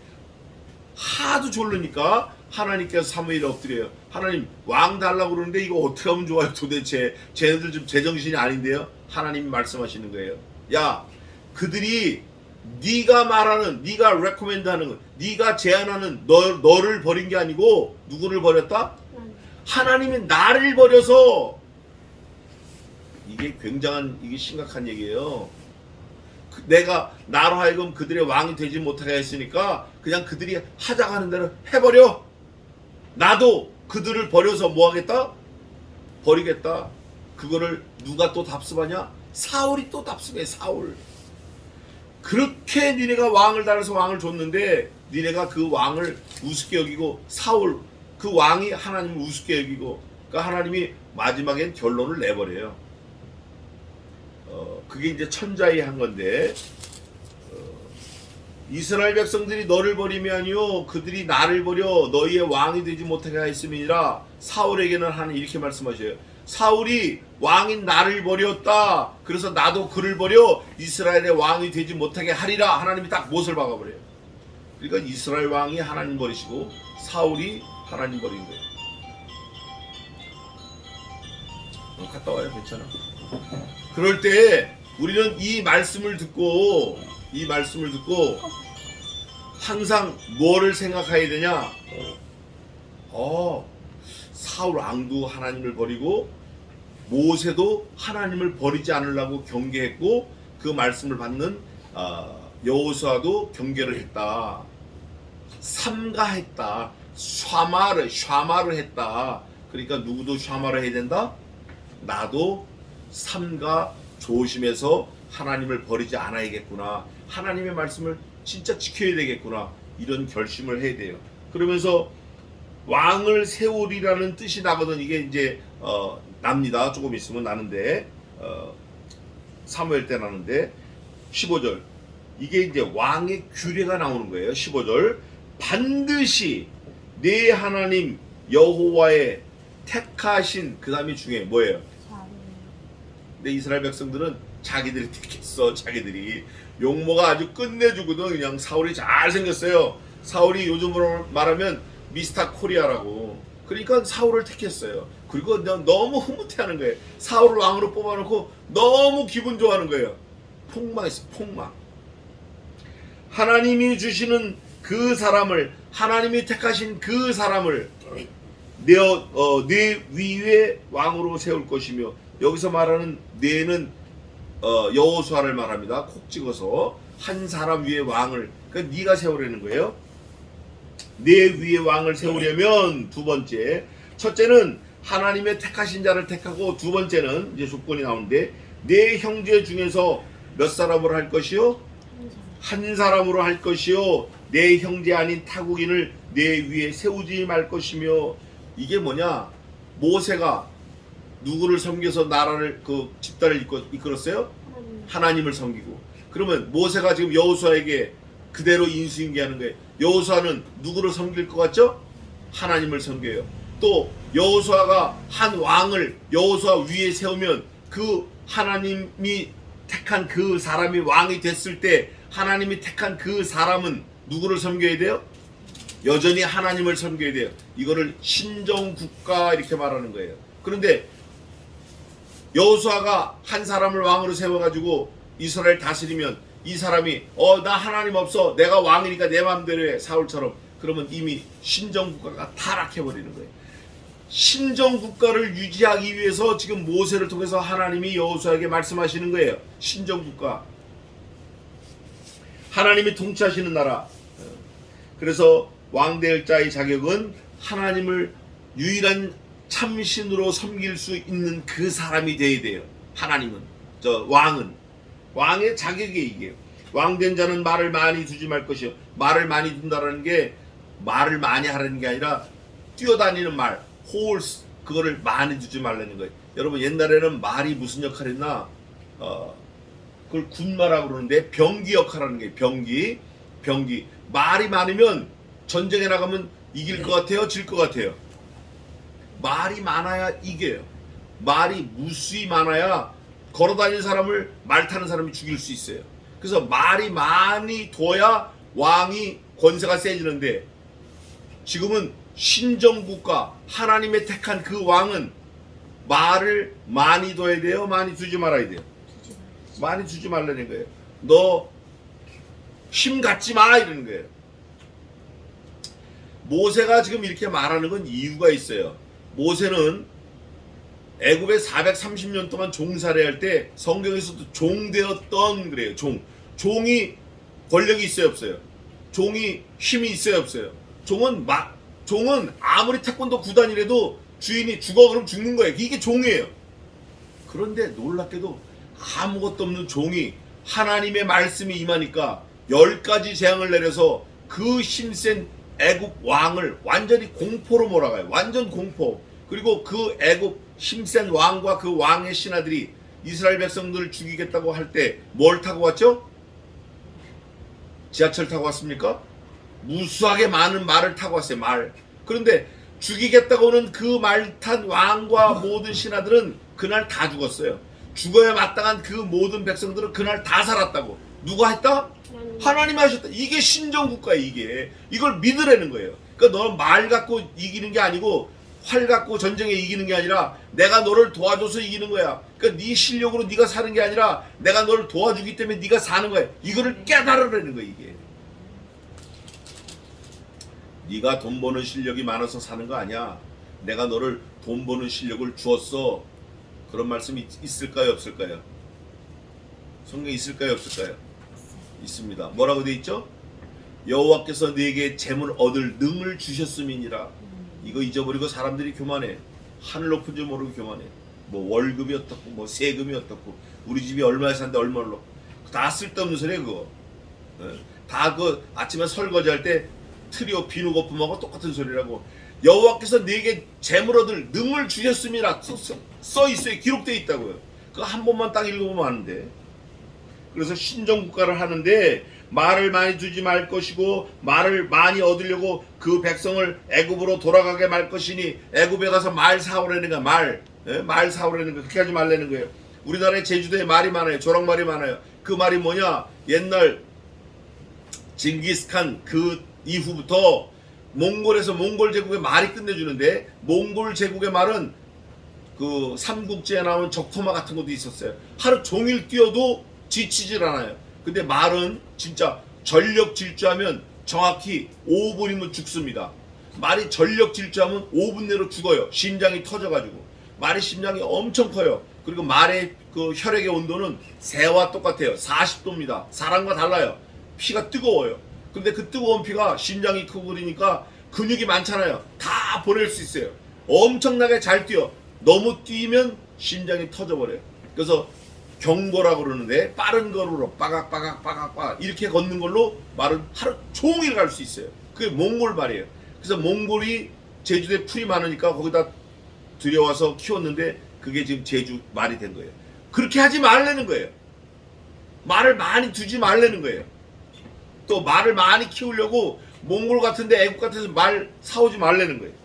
하도 졸르니까 하나님께서 사무엘을 엎드려요. 하나님 왕 달라고 그러는데 이거 어떻게 하면 좋아요 도대체. 쟤네들 좀 제정신이 아닌데요. 하나님이 말씀하시는 거예요. 야, 그들이 네가 말하는, 네가 레코멘드하는 거, 네가 제안하는 너를 버린 게 아니고 누구를 버렸다? 하나님이 나를 버려서. 이게 굉장한, 이게 심각한 얘기예요. 내가 나로 하여금 그들의 왕이 되지 못하게 했으니까 그냥 그들이 하자고 하는 대로 해버려. 나도 그들을 버려서 뭐 하겠다? 버리겠다. 그거를 누가 또 답습하냐? 사울이 또 답습해. 사울. 그렇게 니네가 왕을 달아서 왕을 줬는데 니네가 그 왕을 우습게 여기고, 사울 그 왕이 하나님을 우습게 여기고, 그러니까 하나님이 마지막엔 결론을 내버려요. 그게 이제 천자의 한 건데, 이스라엘 백성들이 너를 버리면요 그들이 나를 버려 너희의 왕이 되지 못하게 하였음이니라. 사울에게는 하나님 이렇게 말씀하셔요. 사울이 왕인 나를 버렸다. 그래서 나도 그를 버려 이스라엘의 왕이 되지 못하게 하리라. 하나님이 딱 못을 박아버려요. 그러니까 이스라엘 왕이 하나님 버리시고 사울이 하나님 버린 거예요. 갔다 와요. 괜찮아. 그럴 때 우리는 이 말씀을 듣고 항상 뭐를 생각해야 되냐? 사울 왕도 하나님을 버리고 모세도 하나님을 버리지 않으려고 경계했고 그 말씀을 받는 여호수아도 경계를 했다. 삼가했다. 샤마를 했다. 그러니까 누구도 샤마를 해야 된다? 나도 삼가 조심해서 하나님을 버리지 않아야겠구나. 하나님의 말씀을 진짜 지켜야 되겠구나. 이런 결심을 해야 돼요. 그러면서 왕을 세우리라는 뜻이 나거든. 이게 이제 납니다. 조금 있으면 나는데 사무엘 때 나는데 15절 이게 이제 왕의 규례가 나오는 거예요. 15절 반드시 내 하나님 여호와의 택하신, 그 다음이 중요해. 뭐예요? 근데 이스라엘 백성들은 자기들이 택했어. 자기들이 용모가 아주 끝내주거든. 그냥 사울이 잘생겼어요. 사울이 요즘으로 말하면 미스터 코리아라고. 그러니까 사울을 택했어요. 그리고 너무 흐뭇해하는 거예요. 사울을 왕으로 뽑아놓고 너무 기분 좋아하는 거예요. 폭망했어. 폭망. 하나님이 주시는 그 사람을, 하나님이 택하신 그 사람을 내 위에 왕으로 세울 것이며, 여기서 말하는 내는 여호수아를 말합니다. 콕 찍어서 한 사람 위에 왕을, 그러니까 네가 세우려는 거예요. 내 위에 왕을 세우려면 두 번째, 첫째는 하나님의 택하신 자를 택하고, 두 번째는 이제 조건이 나오는데, 내 형제 중에서 몇 사람으로 할 것이요? 한 사람으로 할 것이요, 내 형제 아닌 타국인을 내 위에 세우지 말 것이며. 이게 뭐냐? 모세가 누구를 섬겨서 나라를, 그 집단을 이끌었어요? 하나님을 섬기고. 그러면 모세가 지금 여호수아에게 그대로 인수인계하는 거예요. 여호수아는 누구를 섬길 것 같죠? 하나님을 섬겨요. 또 여호수아가 한 왕을 여호수아 위에 세우면 그 하나님이 택한 그 사람이 왕이 됐을 때 하나님이 택한 그 사람은 누구를 섬겨야 돼요? 여전히 하나님을 섬겨야 돼요. 이거를 신정국가 이렇게 말하는 거예요. 그런데 여호수아가 한 사람을 왕으로 세워가지고 이스라엘 다스리면 이 사람이 나 하나님 없어, 내가 왕이니까 내 마음대로 해, 사울처럼. 그러면 이미 신정국가가 타락해버리는 거예요. 신정국가를 유지하기 위해서 지금 모세를 통해서 하나님이 여호수아에게 말씀하시는 거예요. 신정국가, 하나님이 통치하시는 나라. 그래서 왕될 자의 자격은 하나님을 유일한 참신으로 섬길 수 있는 그 사람이 돼야 돼요. 하나님은, 왕의 자격이 이게. 왕된 자는 말을 많이 두지 말 것이요. 말을 많이 둔다라는 게 말을 많이 하라는 게 아니라 뛰어다니는 말, 홀스, 그거를 많이 두지 말라는 거예요. 여러분, 옛날에는 말이 무슨 역할을 했나? 그걸 군마라고 그러는데 병기 역할하는 게 병기. 말이 많으면 전쟁에 나가면 이길 것 같아요? 질 것 같아요? 말이 많아야 이겨요. 말이 무수히 많아야 걸어다니는 사람을, 말 타는 사람이 죽일 수 있어요. 그래서 말이 많이 둬야 왕이 권세가 세지는데, 지금은 신정국가, 하나님의 택한 그 왕은 말을 많이 둬야 돼요? 많이 두지 말아야 돼요? 많이 두지 말라는 거예요. 너 힘 갖지 마, 이러는 거예요. 모세가 지금 이렇게 말하는 건 이유가 있어요. 모세는 애굽에 430년 동안 종살이 할 때 성경에서도 종되었던, 그래요. 종이 권력이 있어요, 없어요? 종이 힘이 있어요, 없어요? 종은 아무리 태권도 구단이라도 주인이 죽어 그럼 죽는 거예요. 이게 종이에요. 그런데 놀랍게도 아무것도 없는 종이 하나님의 말씀이 임하니까 10가지 재앙을 내려서 그 힘센 애굽 왕을 완전히 공포로 몰아가요. 완전 공포. 그리고 그 애굽 힘센 왕과 그 왕의 신하들이 이스라엘 백성들을 죽이겠다고 할 때 뭘 타고 왔죠? 지하철 타고 왔습니까? 무수하게 많은 말을 타고 왔어요. 말. 그런데 죽이겠다고 하는 그 말 탄 왕과 모든 신하들은 그날 다 죽었어요. 죽어야 마땅한 그 모든 백성들은 그날 다 살았다고. 누가 했다? 하나님이 하셨다. 이게 신정국가예요. 이걸 믿으라는 거예요. 그러니까 너 말 갖고 이기는 게 아니고 활 갖고 전쟁에 이기는 게 아니라 내가 너를 도와줘서 이기는 거야. 그러니까 네 실력으로 네가 사는 게 아니라 내가 너를 도와주기 때문에 네가 사는 거야. 이거를 깨달으라는 거야. 이게 네가 돈 버는 실력이 많아서 사는 거 아니야. 내가 너를 돈 버는 실력을 주었어. 그런 말씀이 있을까요, 없을까요? 성경에 있을까요, 없을까요? 있습니다. 뭐라고 돼 있죠? 여호와께서 네게 재물 얻을 능을 주셨음이니라. 이거 잊어버리고 사람들이 교만해. 하늘 높은 줄 모르고 교만해. 뭐 월급이 어떻고 뭐 세금이 어떻고 우리 집이 얼마에 산데 얼마로, 다 쓸데없는 소리야 그거. 다 그 아침에 설거지할 때 트리오 비누 거품하고 똑같은 소리라고. 여호와께서 네게 재물 얻을 능을 주셨음이라 써 있어요. 기록되어 있다고요. 그거 한 번만 딱 읽어보면 아는데. 그래서 신정국가를 하는데 말을 많이 두지 말 것이고 말을 많이 얻으려고 그 백성을 애굽으로 돌아가게 말 것이니 애굽에 가서 말 사오라는 거야. 말 사오라는 거. 그렇게 하지 말라는 거예요. 우리나라에 제주도에 말이 많아요. 조랑말이 많아요. 그 말이 뭐냐? 옛날 징기스칸 그 이후부터 몽골에서 몽골 제국의 말이 끝내주는데, 몽골 제국의 말은 그 삼국지에 나오는 적토마 같은 것도 있었어요. 하루 종일 뛰어도 지치질 않아요. 근데 말은 진짜 전력 질주하면 정확히 5분이면 죽습니다. 말이 전력 질주하면 5분 내로 죽어요. 심장이 터져가지고. 말의 심장이 엄청 커요. 그리고 말의 그 혈액의 온도는 새와 똑같아요. 40도입니다. 사람과 달라요. 피가 뜨거워요. 근데 그 뜨거운 피가 심장이 크고 그러니까 근육이 많잖아요. 다 보낼 수 있어요. 엄청나게 잘 뛰어. 너무 뛰면 심장이 터져버려요. 그래서 경보라고 그러는데 빠른 걸음으로 빠각빠각 이렇게 걷는 걸로 말은 하루 종일 갈 수 있어요. 그게 몽골 말이에요. 그래서 몽골이 제주도에 풀이 많으니까 거기다 들여와서 키웠는데 그게 지금 제주 말이 된 거예요. 그렇게 하지 말라는 거예요. 말을 많이 두지 말라는 거예요. 또 말을 많이 키우려고 몽골 같은데 애국 같아서 말 사오지 말라는 거예요.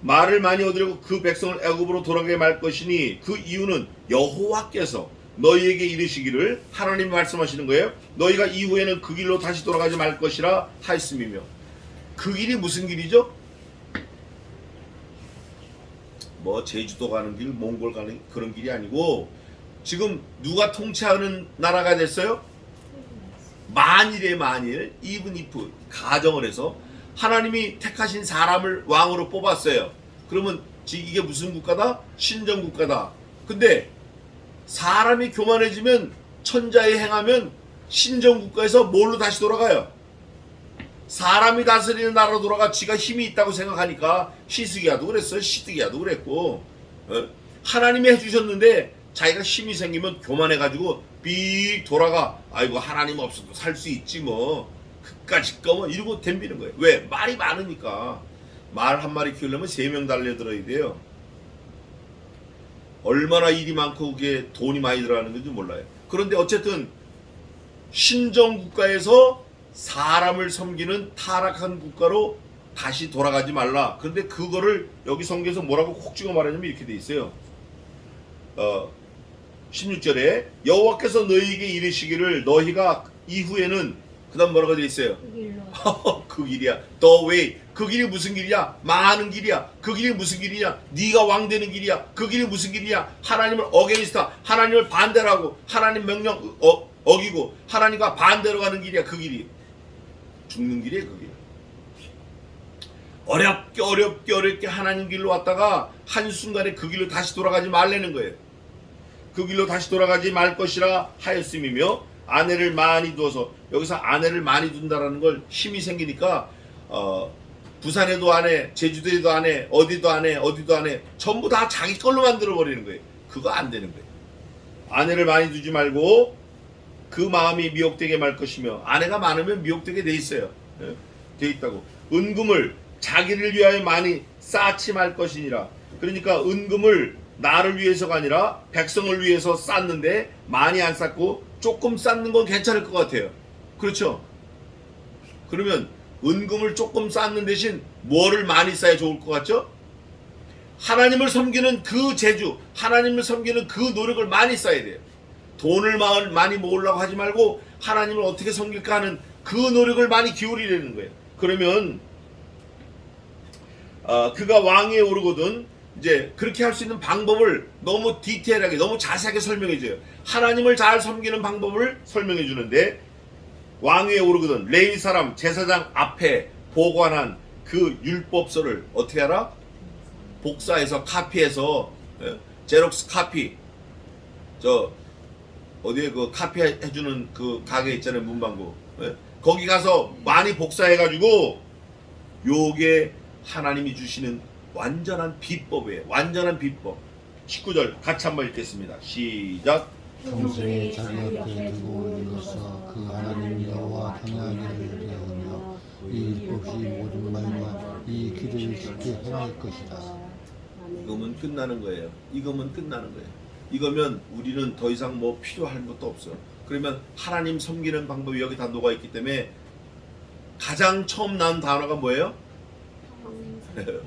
말을 많이 얻으려고 그 백성을 애굽으로 돌아가게 말 것이니 그 이유는 여호와께서 너희에게 이르시기를 하나님이 말씀하시는 거예요. 너희가 이후에는 그 길로 다시 돌아가지 말 것이라 하였음이며. 그 길이 무슨 길이죠? 뭐 제주도 가는 길, 몽골 가는 그런 길이 아니고 지금 누가 통치하는 나라가 됐어요? 만일에 만일 even if 가정을 해서 하나님이 택하신 사람을 왕으로 뽑았어요. 그러면 이게 무슨 국가다? 신정 국가다. 근데 사람이 교만해지면 천자에 행하면 신정 국가에서 뭘로 다시 돌아가요? 사람이 다스리는 나라로 돌아가. 지가 힘이 있다고 생각하니까 히스기야도 그랬어요. 시드기야도 그랬고 하나님이 해주셨는데 자기가 힘이 생기면 교만해가지고 삑 돌아가. 아이고 하나님 없어도 살 수 있지 뭐 그까짓 거 뭐 이러고 덤비는 거예요. 왜? 말이 많으니까. 말 한 마리 키우려면 3명 달려들어야 돼요. 얼마나 일이 많고 그게 돈이 많이 들어가는 건지 몰라요. 그런데 어쨌든 신정 국가에서 사람을 섬기는 타락한 국가로 다시 돌아가지 말라. 그런데 그거를 여기 성경에서 뭐라고 콕 찍어 말하냐면 이렇게 돼 있어요. 16절에 여호와께서 너희에게 이르시기를 너희가 이후에는 그 다음 뭐라고 돼 있어요? 그 길로. 그 길이야. The way. 그 길이 무슨 길이야? 많은 길이야. 그 길이 무슨 길이냐? 네가 왕 되는 길이야. 그 길이 무슨 길이냐? 하나님을 어게니스타. 하나님을 반대로 하고 하나님 명령 어기고 하나님과 반대로 가는 길이야. 그 길이. 죽는 길이에요. 그 길. 어렵게 하나님 길로 왔다가 한순간에 그 길로 다시 돌아가지 말라는 거예요. 그 길로 다시 돌아가지 말 것이라 하였음이며 아내를 많이 두어서 여기서 아내를 많이 둔다라는 걸 힘이 생기니까 부산에도 아내, 제주도에도 아내, 어디도 아내, 어디도 아내 전부 다 자기 걸로 만들어 버리는 거예요. 그거 안 되는 거예요. 아내를 많이 두지 말고 그 마음이 미혹되게 말 것이며 아내가 많으면 미혹되게 돼 있어요. 돼 있다고. 은금을 자기를 위하여 많이 쌓지 말 것이니라. 그러니까 은금을 나를 위해서가 아니라 백성을 위해서 쌓는데 많이 안 쌓고 조금 쌓는 건 괜찮을 것 같아요. 그렇죠? 그러면 은금을 조금 쌓는 대신 뭐를 많이 쌓아야 좋을 것 같죠? 하나님을 섬기는 그 재주, 하나님을 섬기는 그 노력을 많이 쌓아야 돼요. 돈을 많이 모으려고 하지 말고 하나님을 어떻게 섬길까 하는 그 노력을 많이 기울이려는 거예요. 그러면 그가 왕위에 오르거든 이제 그렇게 할 수 있는 방법을 너무 디테일하게 너무 자세하게 설명해 줘요. 하나님을 잘 섬기는 방법을 설명해 주는데 왕위에 오르거든 레위 사람 제사장 앞에 보관한 그 율법서를 어떻게 하라? 복사해서 카피해서 제록스 카피 저 어디에 그 카피 해주는 그 가게 있잖아요. 문방구 거기 가서 많이 복사해가지고 요게 하나님이 주시는 완전한 비법이에요. 완전한 비법. 19절 같이 한번 읽겠습니다. 시작. 평소에 자기 옆에 두고 읽어서 그 하나님 여호와 평양을 배우며 이 율법이 모든 말과 이 길을 쉽게 행할 것이다. 이거면 끝나는 거예요. 이거면 끝나는 거예요. 이거면 우리는 더 이상 뭐 필요할 것도 없어요. 그러면 하나님 섬기는 방법이 여기 다 녹아 있기 때문에 가장 처음 나온 단어가 뭐예요?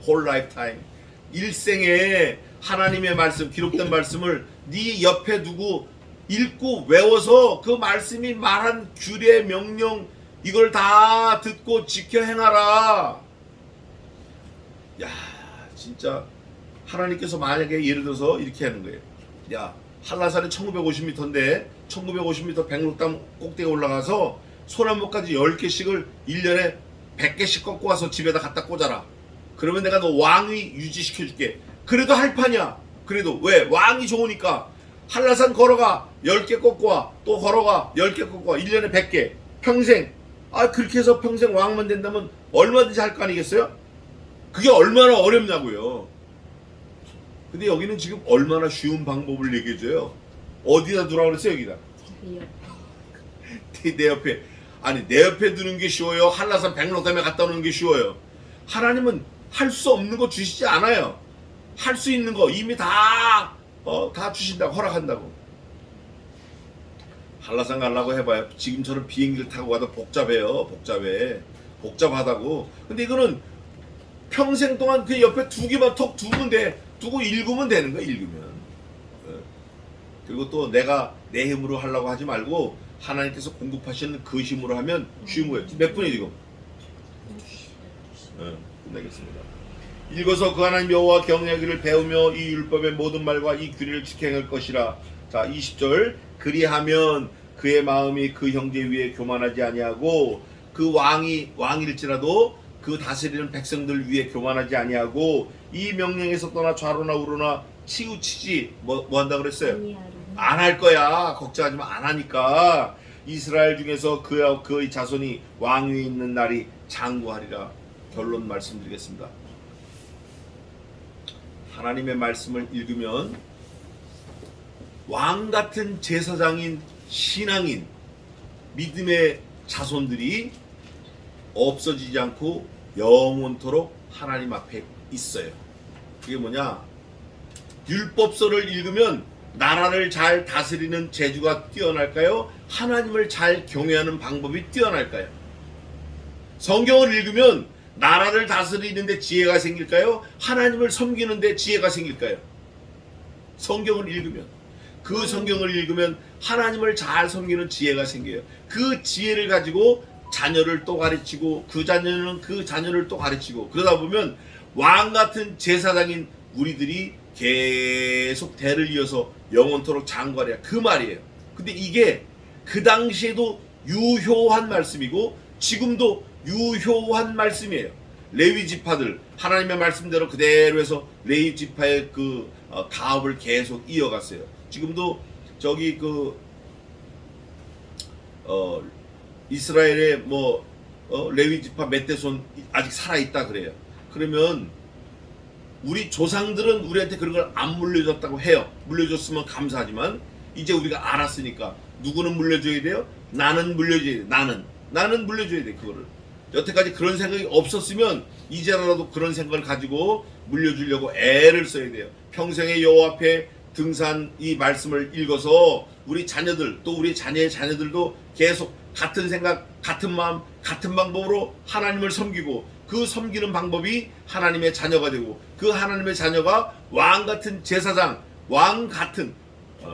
whole lifetime. 일생에 하나님의 말씀, 기록된 말씀을 네 옆에 두고 읽고 외워서 그 말씀이 말한 규례, 명령 이걸 다 듣고 지켜 행하라. 야, 진짜 하나님께서 만약에 예를 들어서 이렇게 하는 거예요. 야, 한라산이 1950m인데 1950m 백록담 꼭대기에 올라가서 소나무까지 10개씩을 1년에 100개씩 꺾고 와서 집에다 갖다 꽂아라. 그러면 내가 너 왕위 유지시켜줄게. 그래도 할 판이야. 그래도 왜? 왕이 좋으니까. 한라산 걸어가 10개 꺾고 와. 또 걸어가 10개 꺾고 와. 1년에 100개. 평생. 그렇게 해서 평생 왕만 된다면 얼마든지 할 거 아니겠어요? 그게 얼마나 어렵냐고요. 근데 여기는 지금 얼마나 쉬운 방법을 얘기해줘요. 어디다 두라고 그랬어요? 여기다. 내 옆에. 아니 내 옆에 두는 게 쉬워요? 한라산 백록담에 갖다 놓는 게 쉬워요? 하나님은 할 수 없는 거 주시지 않아요. 할 수 있는 거 이미 다 주신다고, 허락한다고. 한라산 가려고 해봐요. 지금처럼 비행기를 타고 가도 복잡해요. 복잡하다고. 근데 이거는 평생 동안 그 옆에 두 개만 톡 두면 돼. 두고 읽으면 되는 거야. 읽으면. 그리고 또 내가 내 힘으로 하려고 하지 말고 하나님께서 공급하시는 그 힘으로 하면 쉬운 거예요. 몇 분이 지금? 끝내겠습니다. 읽어서 그 하나님 여호와 경외하기를 배우며 이 율법의 모든 말과 이 규례를 지켜갈 것이라. 자 20절. 그리하면 그의 마음이 그 형제 위에 교만하지 아니하고 그 왕일지라도 그 다스리는 백성들 위에 교만하지 아니하고 이 명령에서 떠나 좌로나 우로나 치우치지 뭐 한다 그랬어요? 안 할 거야. 걱정하지 마. 안 하니까. 이스라엘 중에서 그의 자손이 왕위에 있는 날이 장구하리라. 결론 말씀드리겠습니다. 하나님의 말씀을 읽으면 왕 같은 제사장인 신앙인 믿음의 자손들이 없어지지 않고 영원토록 하나님 앞에 있어요. 그게 뭐냐? 율법서를 읽으면 나라를 잘 다스리는 재주가 뛰어날까요? 하나님을 잘 경외하는 방법이 뛰어날까요? 성경을 읽으면 나라를 다스리는데 지혜가 생길까요? 하나님을 섬기는데 지혜가 생길까요? 성경을 읽으면, 그 성경을 읽으면 하나님을 잘 섬기는 지혜가 생겨요. 그 지혜를 가지고 자녀를 또 가르치고 그 자녀는 그 자녀를 또 가르치고 그러다 보면 왕 같은 제사장인 우리들이 계속 대를 이어서 영원토록 장구하리라. 그 말이에요. 근데 이게 그 당시에도 유효한 말씀이고 지금도 유효한 말씀이에요. 레위 지파들 하나님의 말씀대로 그대로 해서 레위 지파의 그 가업을 계속 이어갔어요. 지금도 저기 이스라엘의 레위 지파 몇 대손 아직 살아있다 그래요. 그러면 우리 조상들은 우리한테 그런 걸 안 물려줬다고 해요. 물려줬으면 감사하지만 이제 우리가 알았으니까 누구는 물려줘야 돼요? 나는 물려줘야 돼. 나는 물려줘야 돼. 그거를 여태까지 그런 생각이 없었으면 이제라도 그런 생각을 가지고 물려주려고 애를 써야 돼요. 평생에 여호와 앞에 등산 이 말씀을 읽어서 우리 자녀들 또 우리 자녀의 자녀들도 계속 같은 생각, 같은 마음, 같은 방법으로 하나님을 섬기고 그 섬기는 방법이 하나님의 자녀가 되고 그 하나님의 자녀가 왕 같은 제사장, 왕 같은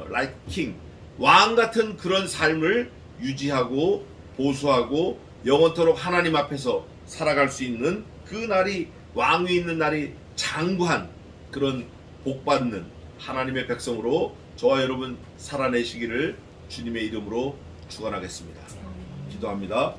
like king, 왕 같은 그런 삶을 유지하고 보수하고 영원토록 하나님 앞에서 살아갈 수 있는 그 날이 왕위 있는 날이 장구한 그런 복받는 하나님의 백성으로 저와 여러분 살아내시기를 주님의 이름으로 축원하겠습니다. 기도합니다.